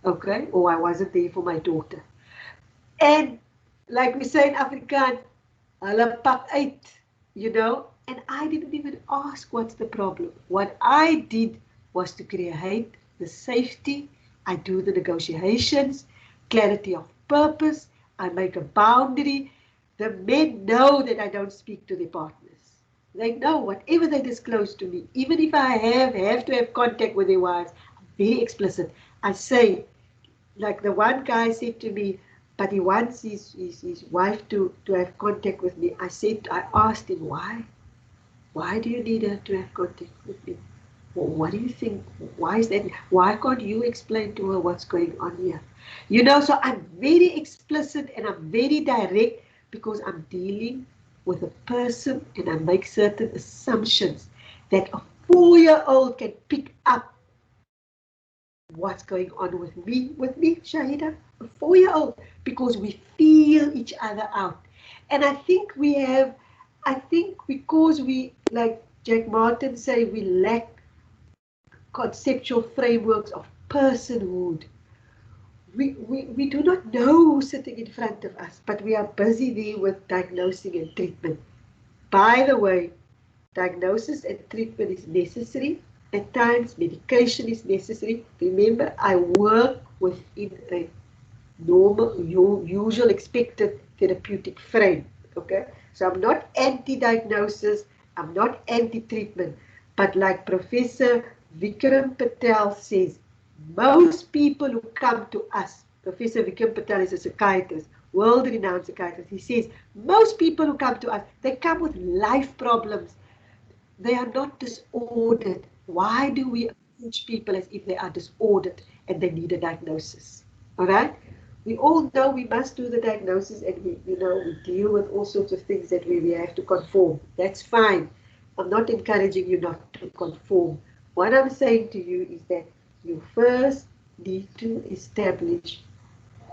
Okay? Or I wasn't there for my daughter. And like we say in Afrikaans, hulle pak uit, and I didn't even ask what's the problem. What I did was to create the safety. I do the negotiations, clarity of purpose. I make a boundary. The men know that I don't speak to their partners. They know whatever they disclose to me, even if I have to have contact with their wives, I'm very explicit. I say, like the one guy said to me, but he wants his wife to have contact with me. I asked him, why? Why do you need her to have contact with me? Well, what do you think? Why is that? Why can't you explain to her what's going on here? So I'm very explicit and I'm very direct because I'm dealing with a person and I make certain assumptions that a 4-year-old can pick up what's going on with me, Shahida, a 4-year-old, because we feel each other out. And I think because we, like Jack Martin say, we lack conceptual frameworks of personhood. We do not know who's sitting in front of us, but we are busy there with diagnosing and treatment. By the way, diagnosis and treatment is necessary. At times, medication is necessary. Remember, I work within a normal, usual, expected therapeutic frame. Okay, so I'm not anti-diagnosis. I'm not anti-treatment. But like Professor Vikram Patel says, most people who come to us, Professor Vikram Patel is a psychiatrist, world-renowned psychiatrist. He says most people who come to us, they come with life problems. They are not disordered. Why do we approach people as if they are disordered and they need a diagnosis? All right? We all know we must do the diagnosis and we deal with all sorts of things that we have to conform. That's fine. I'm not encouraging you not to conform. What I'm saying to you is that you first need to establish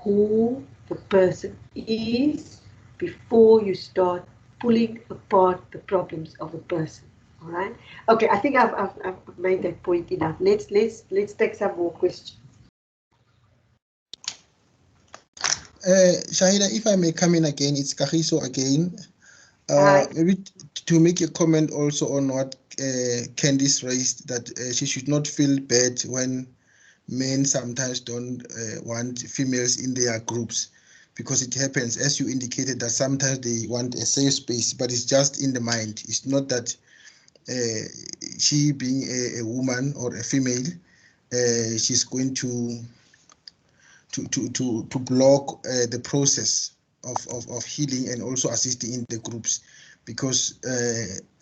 who the person is before you start pulling apart the problems of the person. All right. Okay. I think I've made that point enough. Let's take some more questions. Shahida, if I may come in again, it's Kagiso again. Maybe to make a comment also on what Candice raised, that she should not feel bad when men sometimes don't want females in their groups, because it happens, as you indicated, that sometimes they want a safe space, but it's just in the mind. It's not that she being a woman or a female, she's going to block the process of healing and also assisting in the groups, because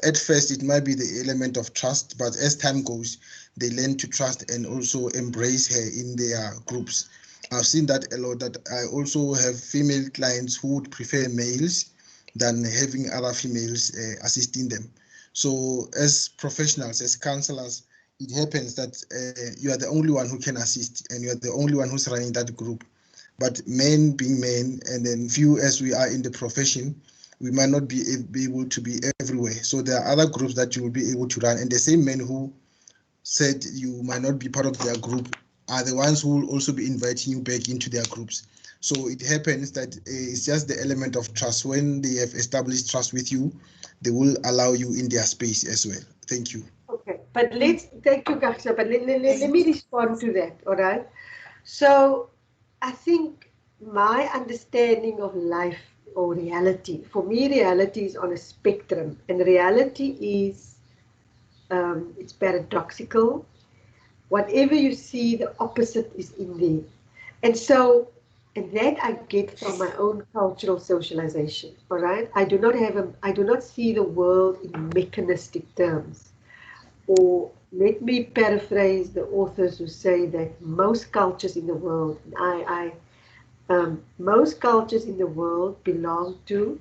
at first it might be the element of trust, but as time goes, they learn to trust and also embrace her in their groups. I've seen that a lot, that I also have female clients who would prefer males than having other females assisting them. So as professionals, as counselors, it happens that you are the only one who can assist, and you are the only one who's running that group. But men being men, and then few as we are in the profession, we might not be able to be everywhere. So there are other groups that you will be able to run, and the same men who said you might not be part of their group are the ones who will also be inviting you back into their groups. So it happens that it's just the element of trust. When they have established trust with you, they will allow you in their space as well. Thank you. Okay, but let's take you, Kaksa, but let me respond to that, all right? So I think my understanding of life or reality, for me, reality is on a spectrum, and reality is, it's paradoxical. Whatever you see, the opposite is in there. And so, and that I get from my own cultural socialization, all right? I do not see the world in mechanistic terms. Or let me paraphrase the authors who say that most cultures in the world, most cultures in the world belong to,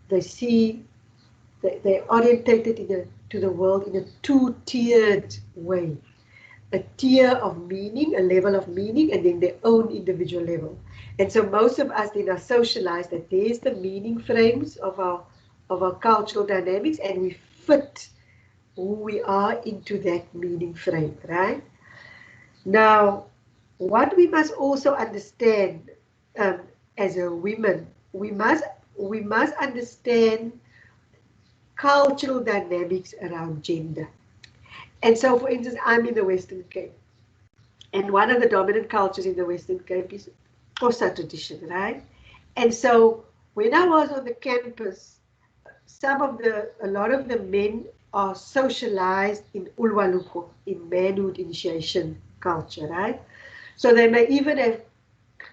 they're orientated to the world in a two-tiered way. A tier of meaning, a level of meaning, and then their own individual level. And so most of us then are socialized that there's the meaning frames of our cultural dynamics, and we fit who we are into that meaning frame, right? Now, what we must also understand as a women, we must understand cultural dynamics around gender. And so, for instance, I'm in the Western Cape, and one of the dominant cultures in the Western Cape is Xhosa tradition, right? And so, when I was on the campus, a lot of the men are socialized in Ulwaluko, in manhood initiation culture, right? So they may even have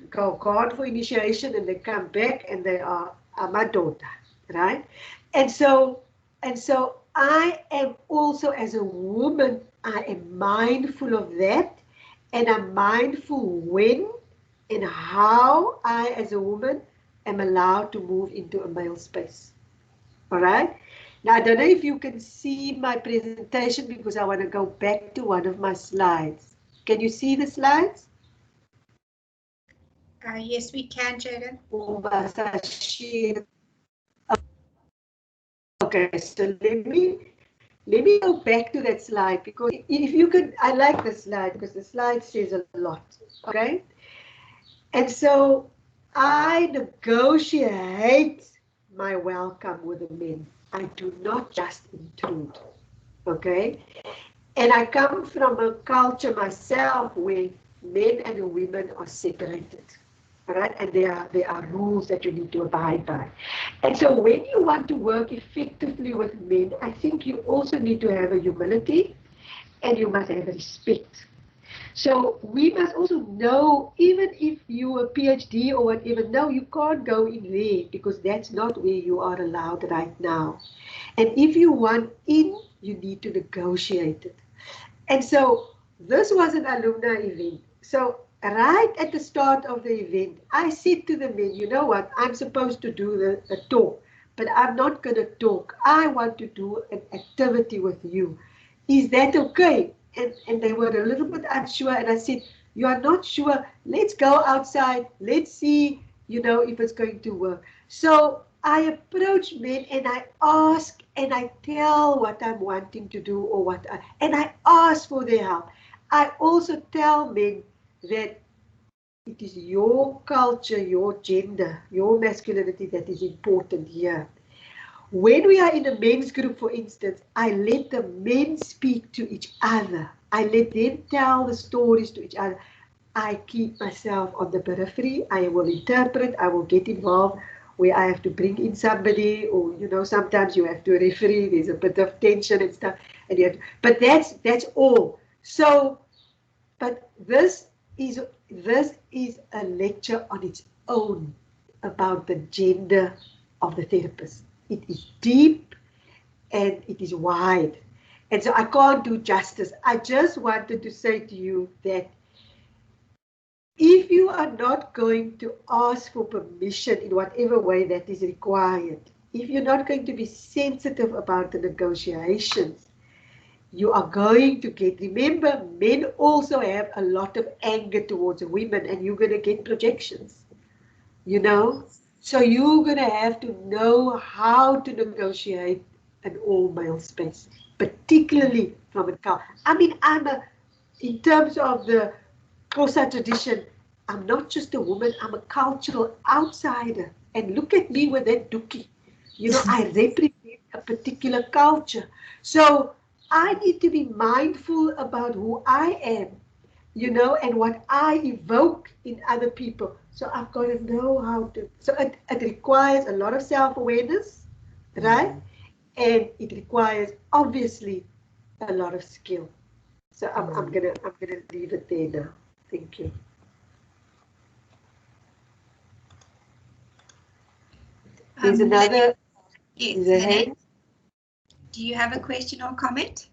gone for initiation and they come back and they are Amadota, right? And so I am also, as a woman, I am mindful of that, and I'm mindful when and how I, as a woman, am allowed to move into a male space. All right. Now, I don't know if you can see my presentation because I want to go back to one of my slides. Can you see the slides? Yes, we can, Jaden. Okay, so let me go back to that slide, because if you could, I like the slide because the slide says a lot. Okay. And so I negotiate my welcome with the men. I do not just intrude. Okay. And I come from a culture myself where men and women are separated. All right, and there are rules that you need to abide by. And so when you want to work effectively with men, I think you also need to have a humility, and you must have a respect. So we must also know, even if you are a PhD or whatever, no, you can't go in there because that's not where you are allowed right now. And if you want in, you need to negotiate it. And so this was an alumni event. So right at the start of the event, I said to the men, you know what, I'm supposed to do the talk, but I'm not going to talk. I want to do an activity with you. Is that okay? And they were a little bit unsure. And I said, you are not sure? Let's go outside. Let's see, if it's going to work. So I approach men and I ask and I tell what I'm wanting to do and I ask for their help. I also tell men that it is your culture, your gender, your masculinity that is important here. When we are in a men's group, for instance, I let the men speak to each other. I let them tell the stories to each other. I keep myself on the periphery. I will interpret. I will get involved where I have to bring in somebody, or sometimes you have to referee. There's a bit of tension and stuff, and but that's all. So, but this is a lecture on its own about the gender of the therapist. It is deep and it is wide, and so I can't do justice. I just wanted to say to you that if you are not going to ask for permission in whatever way that is required, if you're not going to be sensitive about the negotiations, you are going to get, remember, men also have a lot of anger towards women, and you're going to get projections, you know? So you're going to have to know how to negotiate an all-male space, particularly from a culture. I mean, in terms of the Xhosa tradition, I'm not just a woman, I'm a cultural outsider. And look at me with that dookie. You know, I represent a particular culture. So I need to be mindful about who I am, you know, and what I evoke in other people. So I've got to know how to. So it requires a lot of self-awareness, right? And it requires obviously a lot of skill. So I'm gonna leave it there now. Thank you. There's another. Yes, Lynette, do you have a question or comment?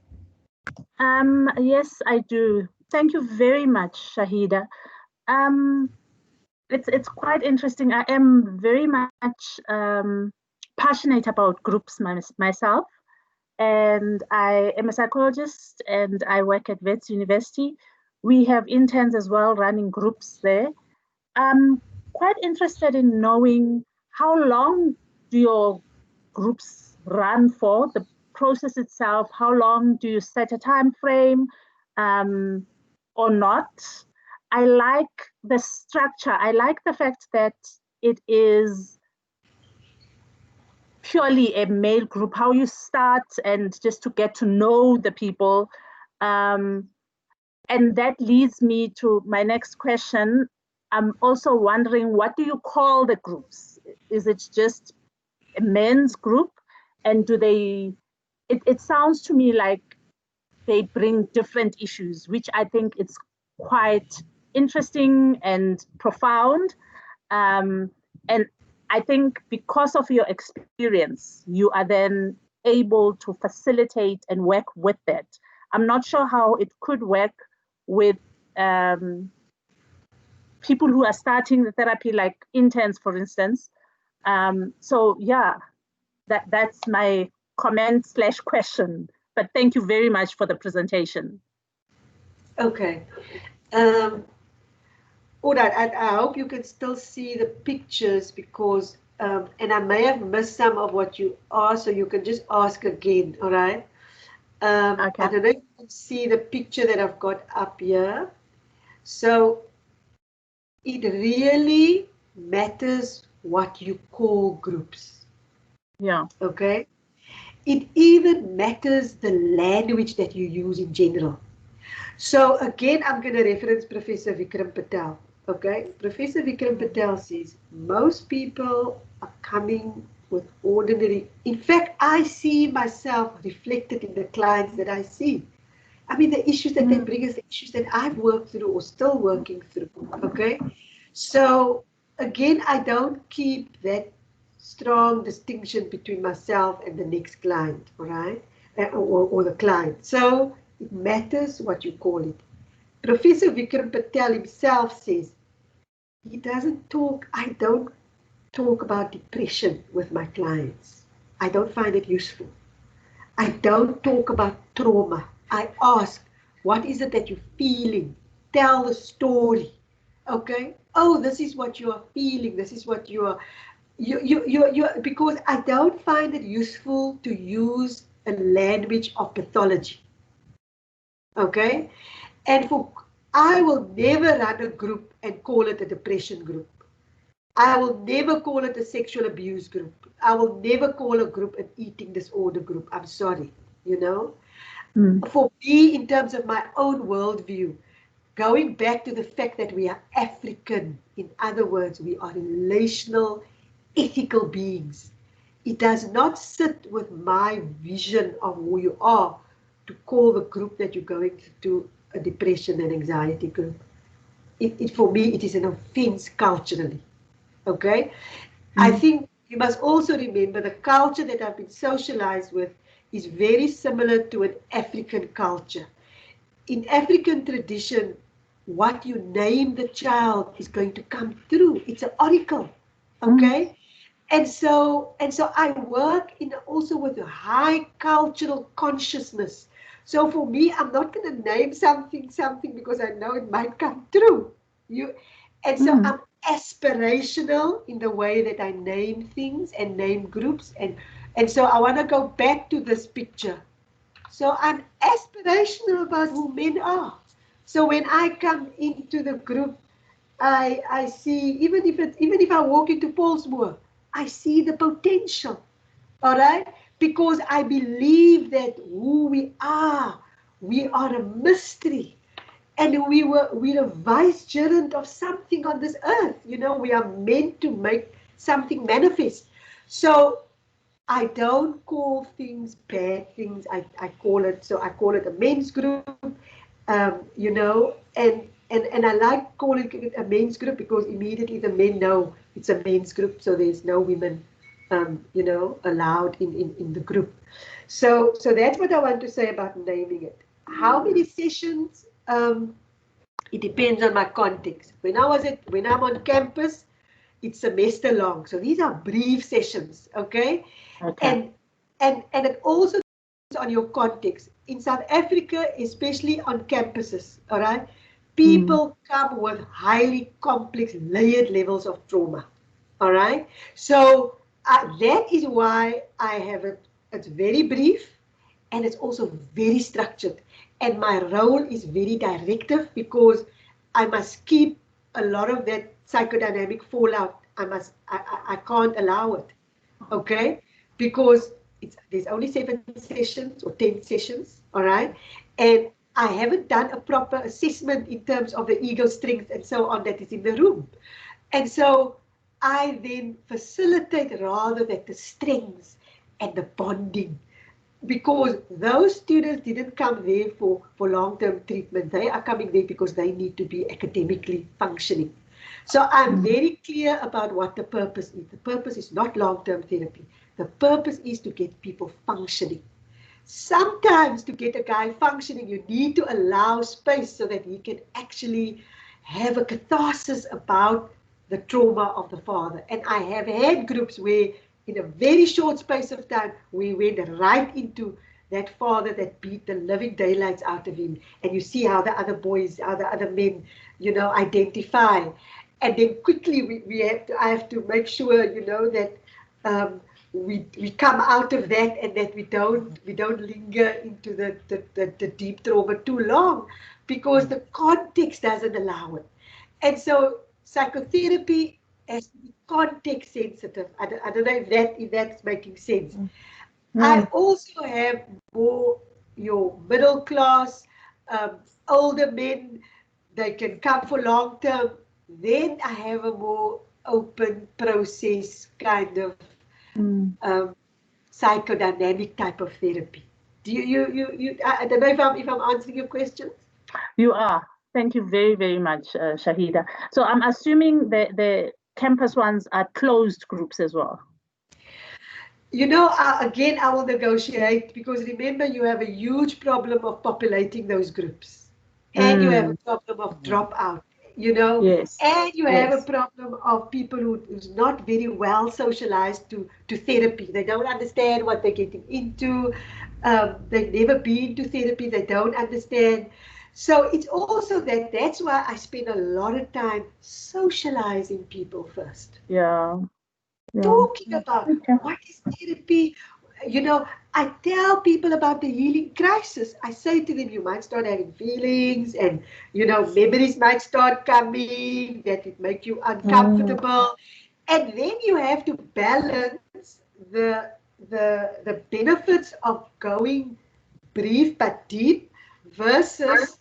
Yes, I do. Thank you very much, Shahida. It's quite interesting. I am very much passionate about groups myself, and I am a psychologist and I work at Wits University. We have interns as well running groups there. I'm quite interested in knowing how long do your groups run for, the process itself, how long do you set a time frame or not? I like the structure. I like the fact that it is purely a male group, how you start and just to get to know the people. And that leads me to my next question. I'm also wondering, what do you call the groups? Is it just a men's group? And do they, it sounds to me like they bring different issues, which I think it's quite interesting and profound. And I think because of your experience, you are then able to facilitate and work with that. I'm not sure how it could work with people who are starting the therapy, like interns, for instance. So yeah, that's my comment / question. But thank you very much for the presentation. Okay. All right, I hope you can still see the pictures because, and I may have missed some of what you asked, so you can just ask again, all right? Okay. I don't know if you can see the picture that I've got up here. So it really matters what you call groups. Yeah. Okay. It even matters the language that you use in general. So again, I'm going to reference Professor Vikram Patel. Okay, Professor Vikram Patel says most people are coming with ordinary. In fact, I see myself reflected in the clients that I see. I mean, the issues that they bring is the issues that I've worked through or still working through. Okay, so again, I don't keep that strong distinction between myself and the next client, all right, or the client. So it matters what you call it. Professor Vikram Patel himself says he doesn't talk, I don't talk about depression with my clients. I don't find it useful. I don't talk about trauma. I ask, what is it that you're feeling? Tell the story. Okay? Oh, this is what you are feeling. This is what you are. Because I don't find it useful to use a language of pathology. Okay? And I will never run a group and call it a depression group. I will never call it a sexual abuse group. I will never call a group an eating disorder group. I'm sorry, you know. For me, in terms of my own worldview, going back to the fact that we are African, in other words, we are relational, ethical beings. It does not sit with my vision of who you are to call the group that you're going to do a depression and anxiety group. For me, it is an offense culturally. Okay? I think you must also remember the culture that I've been socialized with is very similar to an African culture. In African tradition, what you name the child is going to come through. It's an oracle. Okay? And so I work also with a high cultural consciousness. So for me, I'm not going to name something because I know it might come true. And so I'm aspirational in the way that I name things and name groups. And so I want to go back to this picture. So I'm aspirational about who men are. So when I come into the group, I see, even if I walk into Paulsmoor, I see the potential. All right? Because I believe that who we are a mystery. And we're a vicegerent of something on this earth. You know, we are meant to make something manifest. So I don't call things bad things. I call it a men's group, you know, and I like calling it a men's group because immediately the men know it's a men's group, so there's no women, you know, allowed in the group. So that's what I want to say about naming it. How many sessions? It depends on my context. When I'm on campus, it's semester long. So these are brief sessions, okay? And it also depends on your context. In South Africa, especially on campuses, all right, people come with highly complex, layered levels of trauma, all right? So that is why I have it. It's very brief and it's also very structured. And my role is very directive because I must keep a lot of that psychodynamic fallout. I can't allow it, okay? Because there's only 7 sessions or 10 sessions, all right? And I haven't done a proper assessment in terms of the ego strength and so on that is in the room. And so I then facilitate rather than the strengths and the bonding, because those students didn't come there for long-term treatment. They are coming there because they need to be academically functioning. So I'm very clear about what the purpose is. The purpose is not long-term therapy. The purpose is to get people functioning. Sometimes to get a guy functioning, you need to allow space so that he can actually have a catharsis about the trauma of the father. And I have had groups where in a very short space of time, we went right into that father that beat the living daylights out of him. And you see how the other boys, how the other men, you know, identify. And then quickly I have to make sure, you know, that we come out of that and that we don't linger into the deep trauma too long, because the context doesn't allow it. And so psychotherapy has to be context sensitive. I don't know if that's making sense. I also have more your middle class, older men. They can come for long term. Then I have a more open process kind of psychodynamic type of therapy. Do you I don't know if I'm answering your questions. You are. Thank you very, very much, Shahida. So I'm assuming the campus ones are closed groups as well. You know, again, I will negotiate, because remember, you have a huge problem of populating those groups. And you have a problem of dropout, you know. Yes. And you have a problem of people who's not very well socialized to therapy. They don't understand what they're getting into. They've never been to therapy. They don't understand. So it's also that's why I spend a lot of time socializing people first. Yeah. Talking about what is therapy. You know, I tell people about the healing crisis. I say to them, you might start having feelings, and, you know, memories might start coming that it make you uncomfortable. And then you have to balance the benefits of going brief but deep versus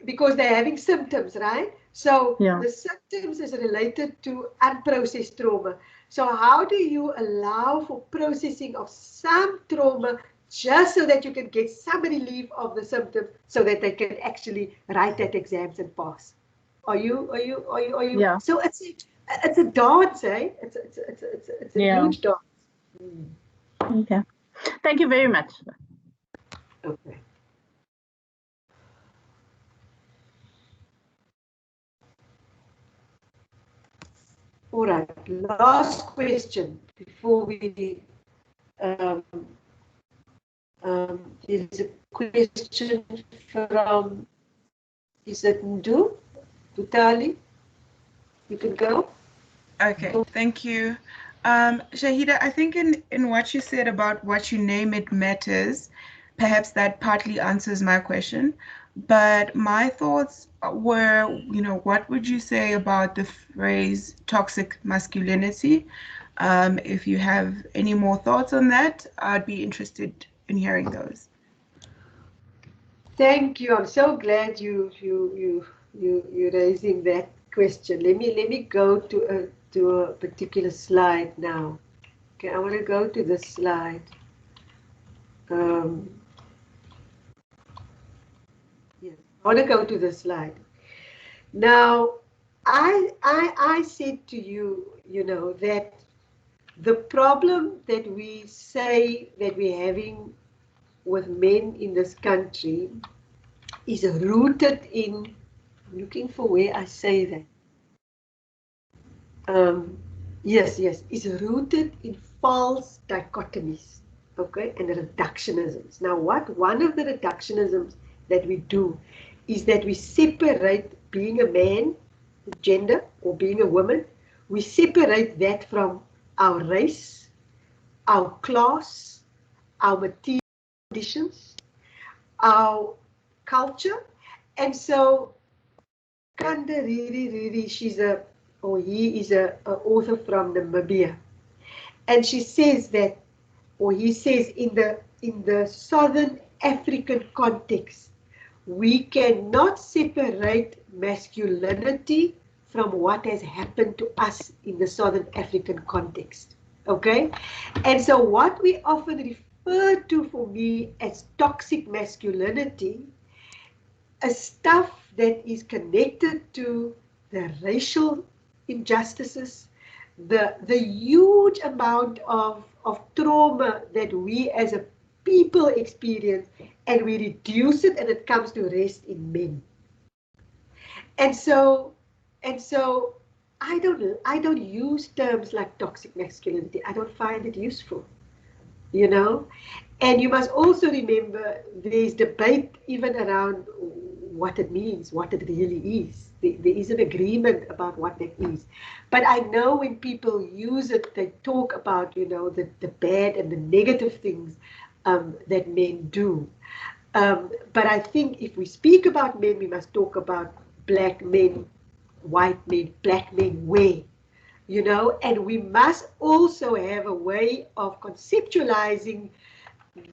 because they're having symptoms, right? So the symptoms is related to unprocessed trauma. So how do you allow for processing of some trauma just so that you can get some relief of the symptoms so that they can actually write that exams and pass? Are you? Yeah. So it's a dance, eh? It's a huge dance. Okay. Thank you very much. Okay. All right, last question before we There's a question from, is it Ndu? Dutali? You can go. Okay, thank you. Shahida, I think in what you said about what you name it matters, perhaps that partly answers my question. But my thoughts were, what would you say about the phrase toxic masculinity? If you have any more thoughts on that, I'd be interested in hearing those. Thank you. I'm so glad you're raising that question. Let me go to a particular slide now. Okay, I want to go to this slide. Yes, I want to go to the slide. Now, I said to you, that the problem that we say that we're having with men in this country is rooted in, I'm looking for where I say that. Yes, is rooted in false dichotomies, okay, and reductionisms. Now, one of the reductionisms that we do is that we separate being a man, gender, or being a woman. We separate that from our race, our class, our material conditions, our culture, and so Kanda Riri, he is a author from Namibia, and she says that, or he says, in the Southern African context, we cannot separate masculinity from what has happened to us in the Southern African context. Okay, and so what we often refer to for me as toxic masculinity is stuff that is connected to the racial injustices, the huge amount of trauma that we as a people experience, and we reduce it and it comes to rest in men. And so I don't use terms like toxic masculinity. I don't find it useful, And you must also remember there's debate even around what it means, what it really is. There is an agreement about what that is. But I know when people use it, they talk about, the bad and the negative things that men do. But I think if we speak about men, we must talk about black men, white men, black men, way. And we must also have a way of conceptualizing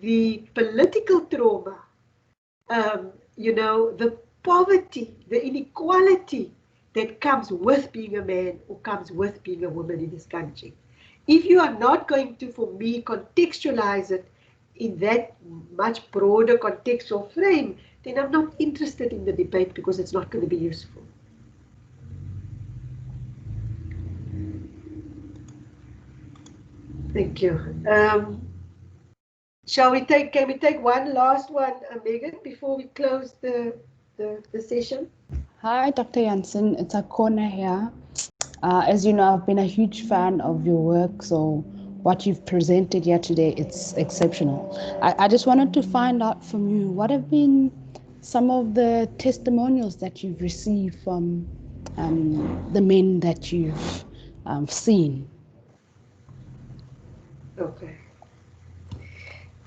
the political trauma, the poverty, the inequality that comes with being a man or comes with being a woman in this country. If you are not going to, for me, contextualize it in that much broader contextual frame, then I'm not interested in the debate because it's not going to be useful. Thank you. Can we take one last one, Megan, before we close the session? Hi, Dr. Jansen. It's Akona here. As you know, I've been a huge fan of your work, so what you've presented here today, it's exceptional. I just wanted to find out from you, what have been some of the testimonials that you've received from the men that you've seen? Okay.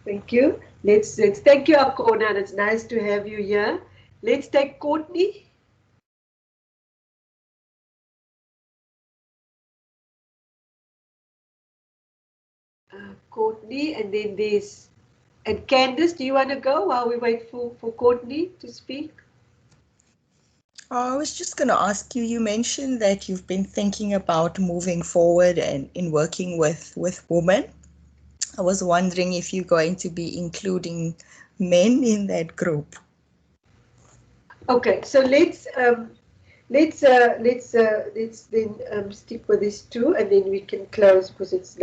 Thank you. Let's thank you, Akona, and it's nice to have you here. Let's take Courtney. Courtney, and then and Candice, do you want to go while we wait for Courtney to speak? I was just going to ask you, you mentioned that you've been thinking about moving forward and in working with women. I was wondering if you're going to be including men in that group. Okay, so let's then stick with these two, and then we can close because it's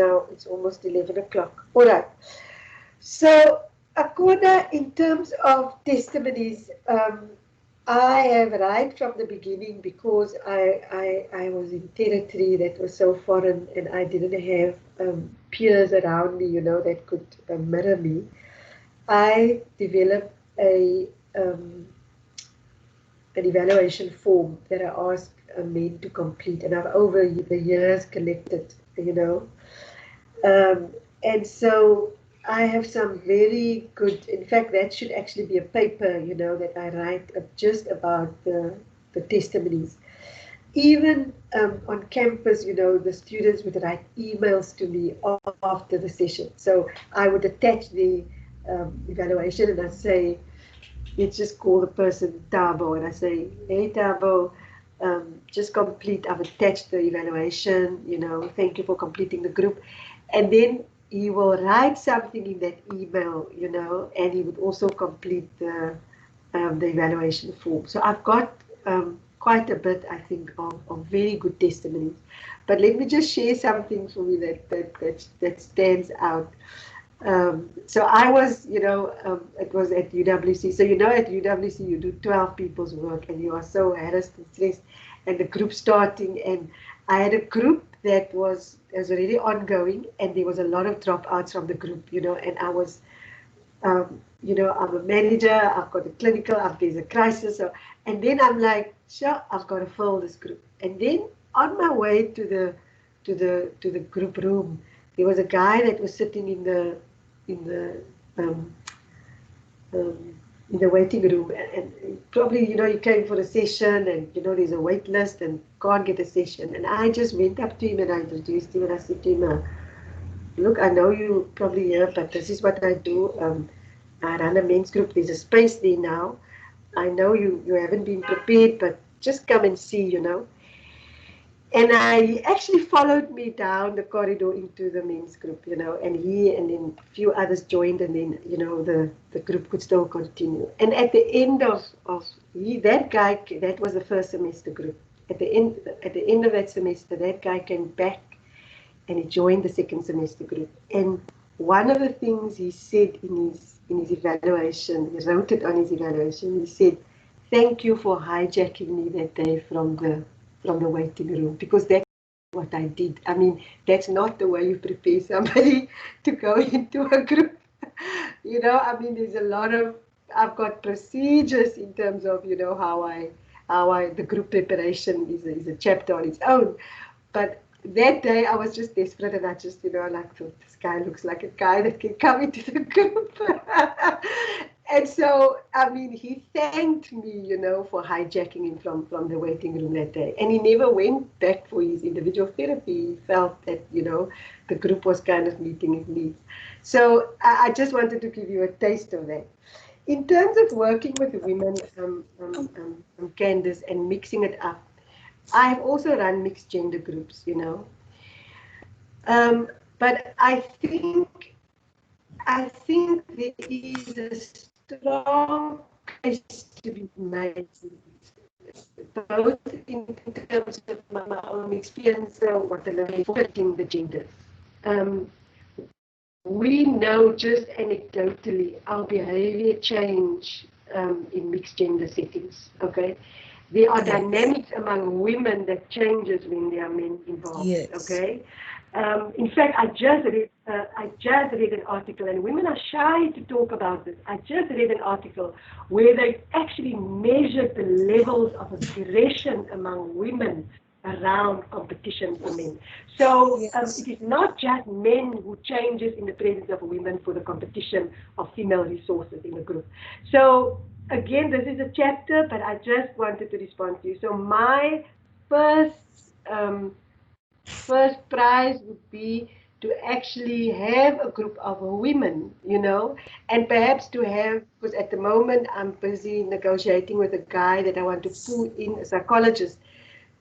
almost 11 o'clock. All right. So, Akona, in terms of testimonies, I have right from the beginning, because I was in territory that was so foreign and I didn't have peers around me, that could mirror me. I developed an evaluation form that I asked men to complete, and I've over the years collected, and so I have some very good, in fact, that should actually be a paper, that I write just about the testimonies. Even on campus, the students would write emails to me after the session. So I would attach the evaluation and I'd say, let's just call the person Tabo, and I say, hey Tabo, just complete, I've attached the evaluation, thank you for completing the group. And then he will write something in that email, and he would also complete the evaluation form. So I've got quite a bit, I think, of very good testimonies. But let me just share something for me that stands out. So I was, it was at UWC. So at UWC you do 12 people's work and you are so harassed and stressed, and the group starting, and I had a group that was already ongoing, and there was a lot of dropouts from the group, and I was, I'm a manager, I've got a clinical, there's a crisis, and then I'm like, sure, I've got to fill this group. And then on my way to the group room, there was a guy that was sitting in the waiting room, and probably he came for a session, and there's a wait list and can't get a session. And I just went up to him and I introduced him and I said to him, look, I know you probably here, but this is what I do. I run a men's group. There's a space there now. I know you haven't been prepared, but just come and see, And he actually followed me down the corridor into the men's group, and he and then a few others joined, and then, the group could still continue. And at the end of that guy, that was the first semester group. At the end of that semester, that guy came back and he joined the second semester group. And one of the things he said in his evaluation, he wrote it on his evaluation, he said, thank you for hijacking me that day from the waiting room, because that's what I did. I mean, that's not the way you prepare somebody to go into a group. I mean, there's a lot of, I've got procedures in terms of, how the group preparation is a chapter on its own. But that day I was just desperate, and I just, like, thought, this guy looks like a guy that can come into the group. And so, I mean, he thanked me, for hijacking him from the waiting room that day. And he never went back for his individual therapy. He felt that, the group was kind of meeting his needs. So I just wanted to give you a taste of that. In terms of working with women, Candice, and mixing it up, I've also run mixed gender groups, but I think there is a strong case to be made, both in terms of my own experience, what I'm reflecting the genders. We know just anecdotally our behavior change in mixed gender settings, okay? There are dynamics among women that changes when there are men involved, okay? In fact, I just read an article, and women are shy to talk about this. I just read an article where they actually measured the levels of aggression among women around competition for men. So it is not just men who changes in the presence of women for the competition of female resources in a group. So again, this is a chapter, but I just wanted to respond to you. So my first prize would be to actually have a group of women, and perhaps to have, because at the moment I'm busy negotiating with a guy that I want to pull in, a psychologist,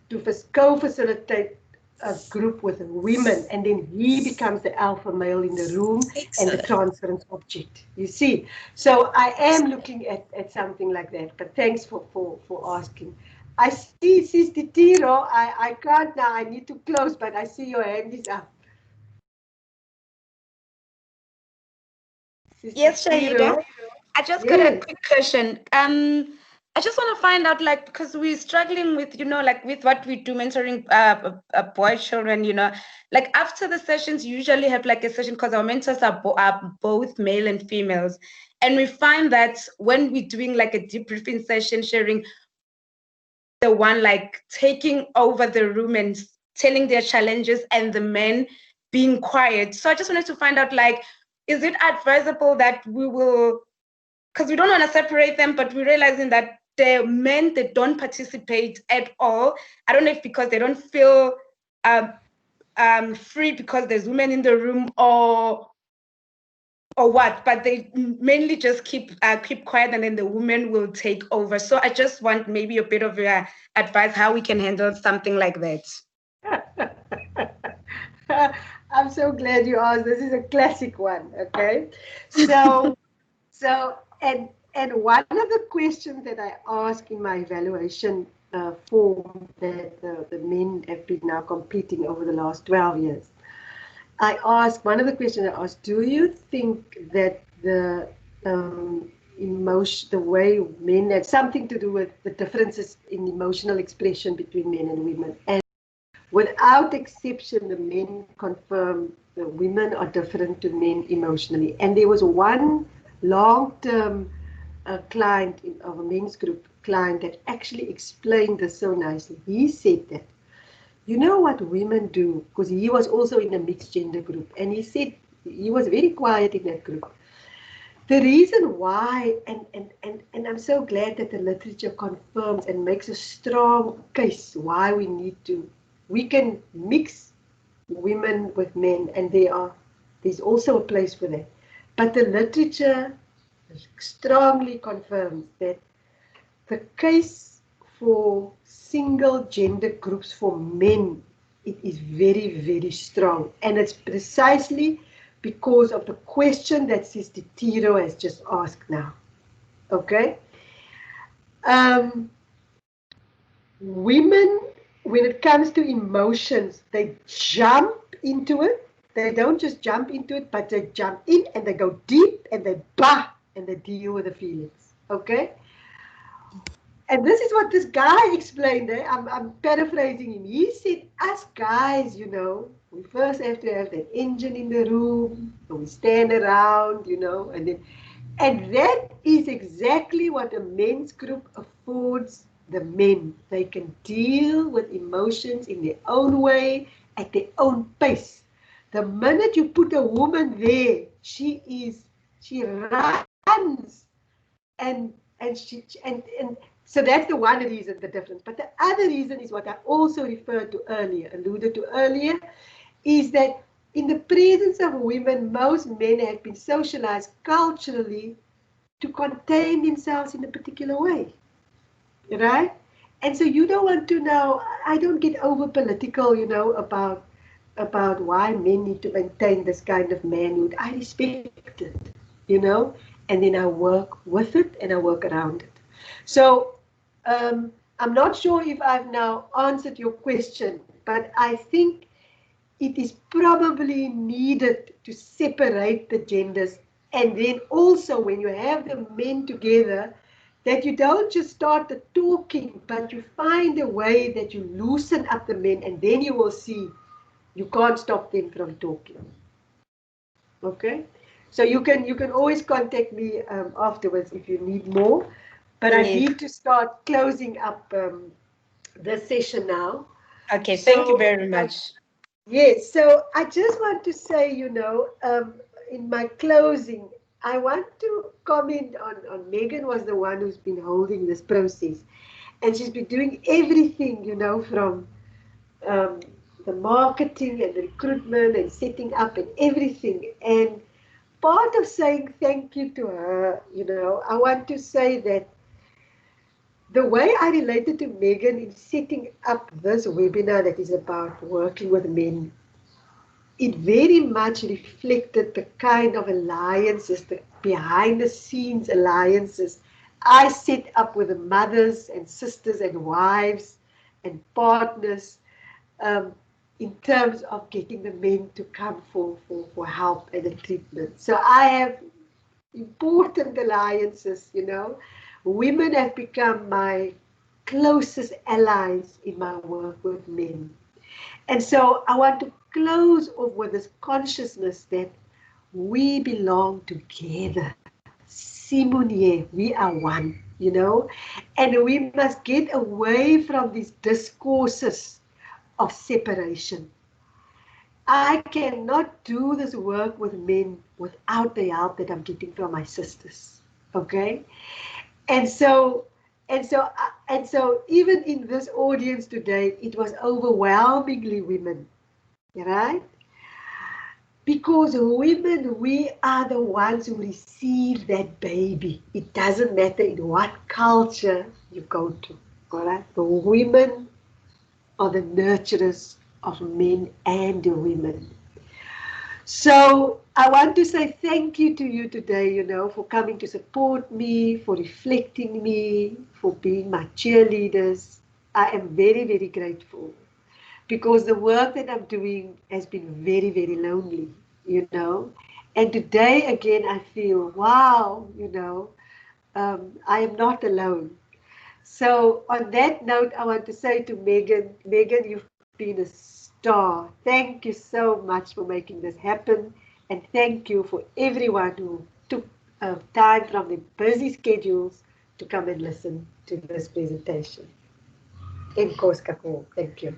to co-facilitate a group with women, and then he becomes the alpha male in the room and the transference object. You see, so I am looking at something like that. But thanks for asking. I see, Sister Tiro, I can't now, I need to close, but I see your hand is up. Sister Yes, Shahida. I just got a quick question. I just want to find out, like, because we're struggling with, like with what we do, mentoring boy children, like after the sessions, you usually have like a session, because our mentors are both male and females. And we find that when we're doing like a debriefing session, sharing, the one like taking over the room and telling their challenges, and the men being quiet. So I just wanted to find out, like, is it advisable that we will, because we don't want to separate them, but we're realizing that the men that don't participate at all, I don't know if because they don't feel free because there's women in the room, or what, but they mainly just keep quiet, and then the women will take over. So I just want maybe a bit of your advice how we can handle something like that. I'm so glad you asked. This is a classic one. Okay, so and one of the questions that I ask in my evaluation form that the men have been now completing over the last 12 years, I ask, one of the questions I ask, do you think that the emotion, the way men have something to do with the differences in emotional expression between men and women? And without exception, the men confirm the women are different to men emotionally. And there was one long-term client of a men's group client that actually explained this so nicely. He said that, you know what women do, because he was also in a mixed gender group, and he said he was very quiet in that group. The reason why, and I'm so glad that the literature confirms and makes a strong case why we can mix women with men, and there's also a place for that. But the literature strongly confirms that the case for single gender groups for men, it is very, very strong. And it's precisely because of the question that Sister Tiro has just asked now. Okay? Women, when it comes to emotions, they jump into it. They don't just jump into it, but they jump in and they go deep and they and they deal with the feelings. Okay? And this is what this guy explained. I'm paraphrasing him. He said, us guys, we first have to have that engine in the room, and we stand around, and that is exactly what a men's group affords the men. They can deal with emotions in their own way, at their own pace. The minute you put a woman there, she runs, and so that's the one reason, the difference. But the other reason is what I also alluded to earlier, is that in the presence of women, most men have been socialized culturally to contain themselves in a particular way, right? And so you don't want to know, I don't get over political, about why men need to maintain this kind of manhood. I respect it, and then I work with it and I work around it. So I'm not sure if I've now answered your question, but I think it is probably needed to separate the genders. And then also when you have the men together, that you don't just start the talking, but you find a way that you loosen up the men, and then you will see you can't stop them from talking. Okay? So you can always contact me afterwards if you need more. But I need to start closing up this session now. Okay, thank you very much. Yes, so I just want to say, in my closing, I want to comment on Megan was the one who's been holding this process. And she's been doing everything, from the marketing and the recruitment and setting up and everything. And part of saying thank you to her, I want to say that the way I related to Megan in setting up this webinar that is about working with men, it very much reflected the kind of alliances, the behind the scenes alliances I set up with the mothers and sisters and wives and partners in terms of getting the men to come for help and the treatment. So I have important alliances, Women have become my closest allies in my work with men. And so I want to close off with this consciousness that we belong together. simunye, we are one, you know, and we must get away from these discourses of separation. I cannot do this work with men without the help that I'm getting from my sisters. Okay, and so even in this audience today, it was overwhelmingly women, right? Because women, we are the ones who receive that baby. It doesn't matter in what culture you go to. All right, the women are the nurturers of men and the women. So I want to say thank you to you today, you know, for coming to support me, for reflecting me, for being my cheerleaders. I am very, very grateful because the work that I'm doing has been very, very lonely, you know. And today again, I feel, wow, you know, I am not alone. So on that note, I want to say to Megan, you've been a star. Thank you so much for making this happen. And thank you for everyone who took time from their busy schedules to come and listen to this presentation. Thank you.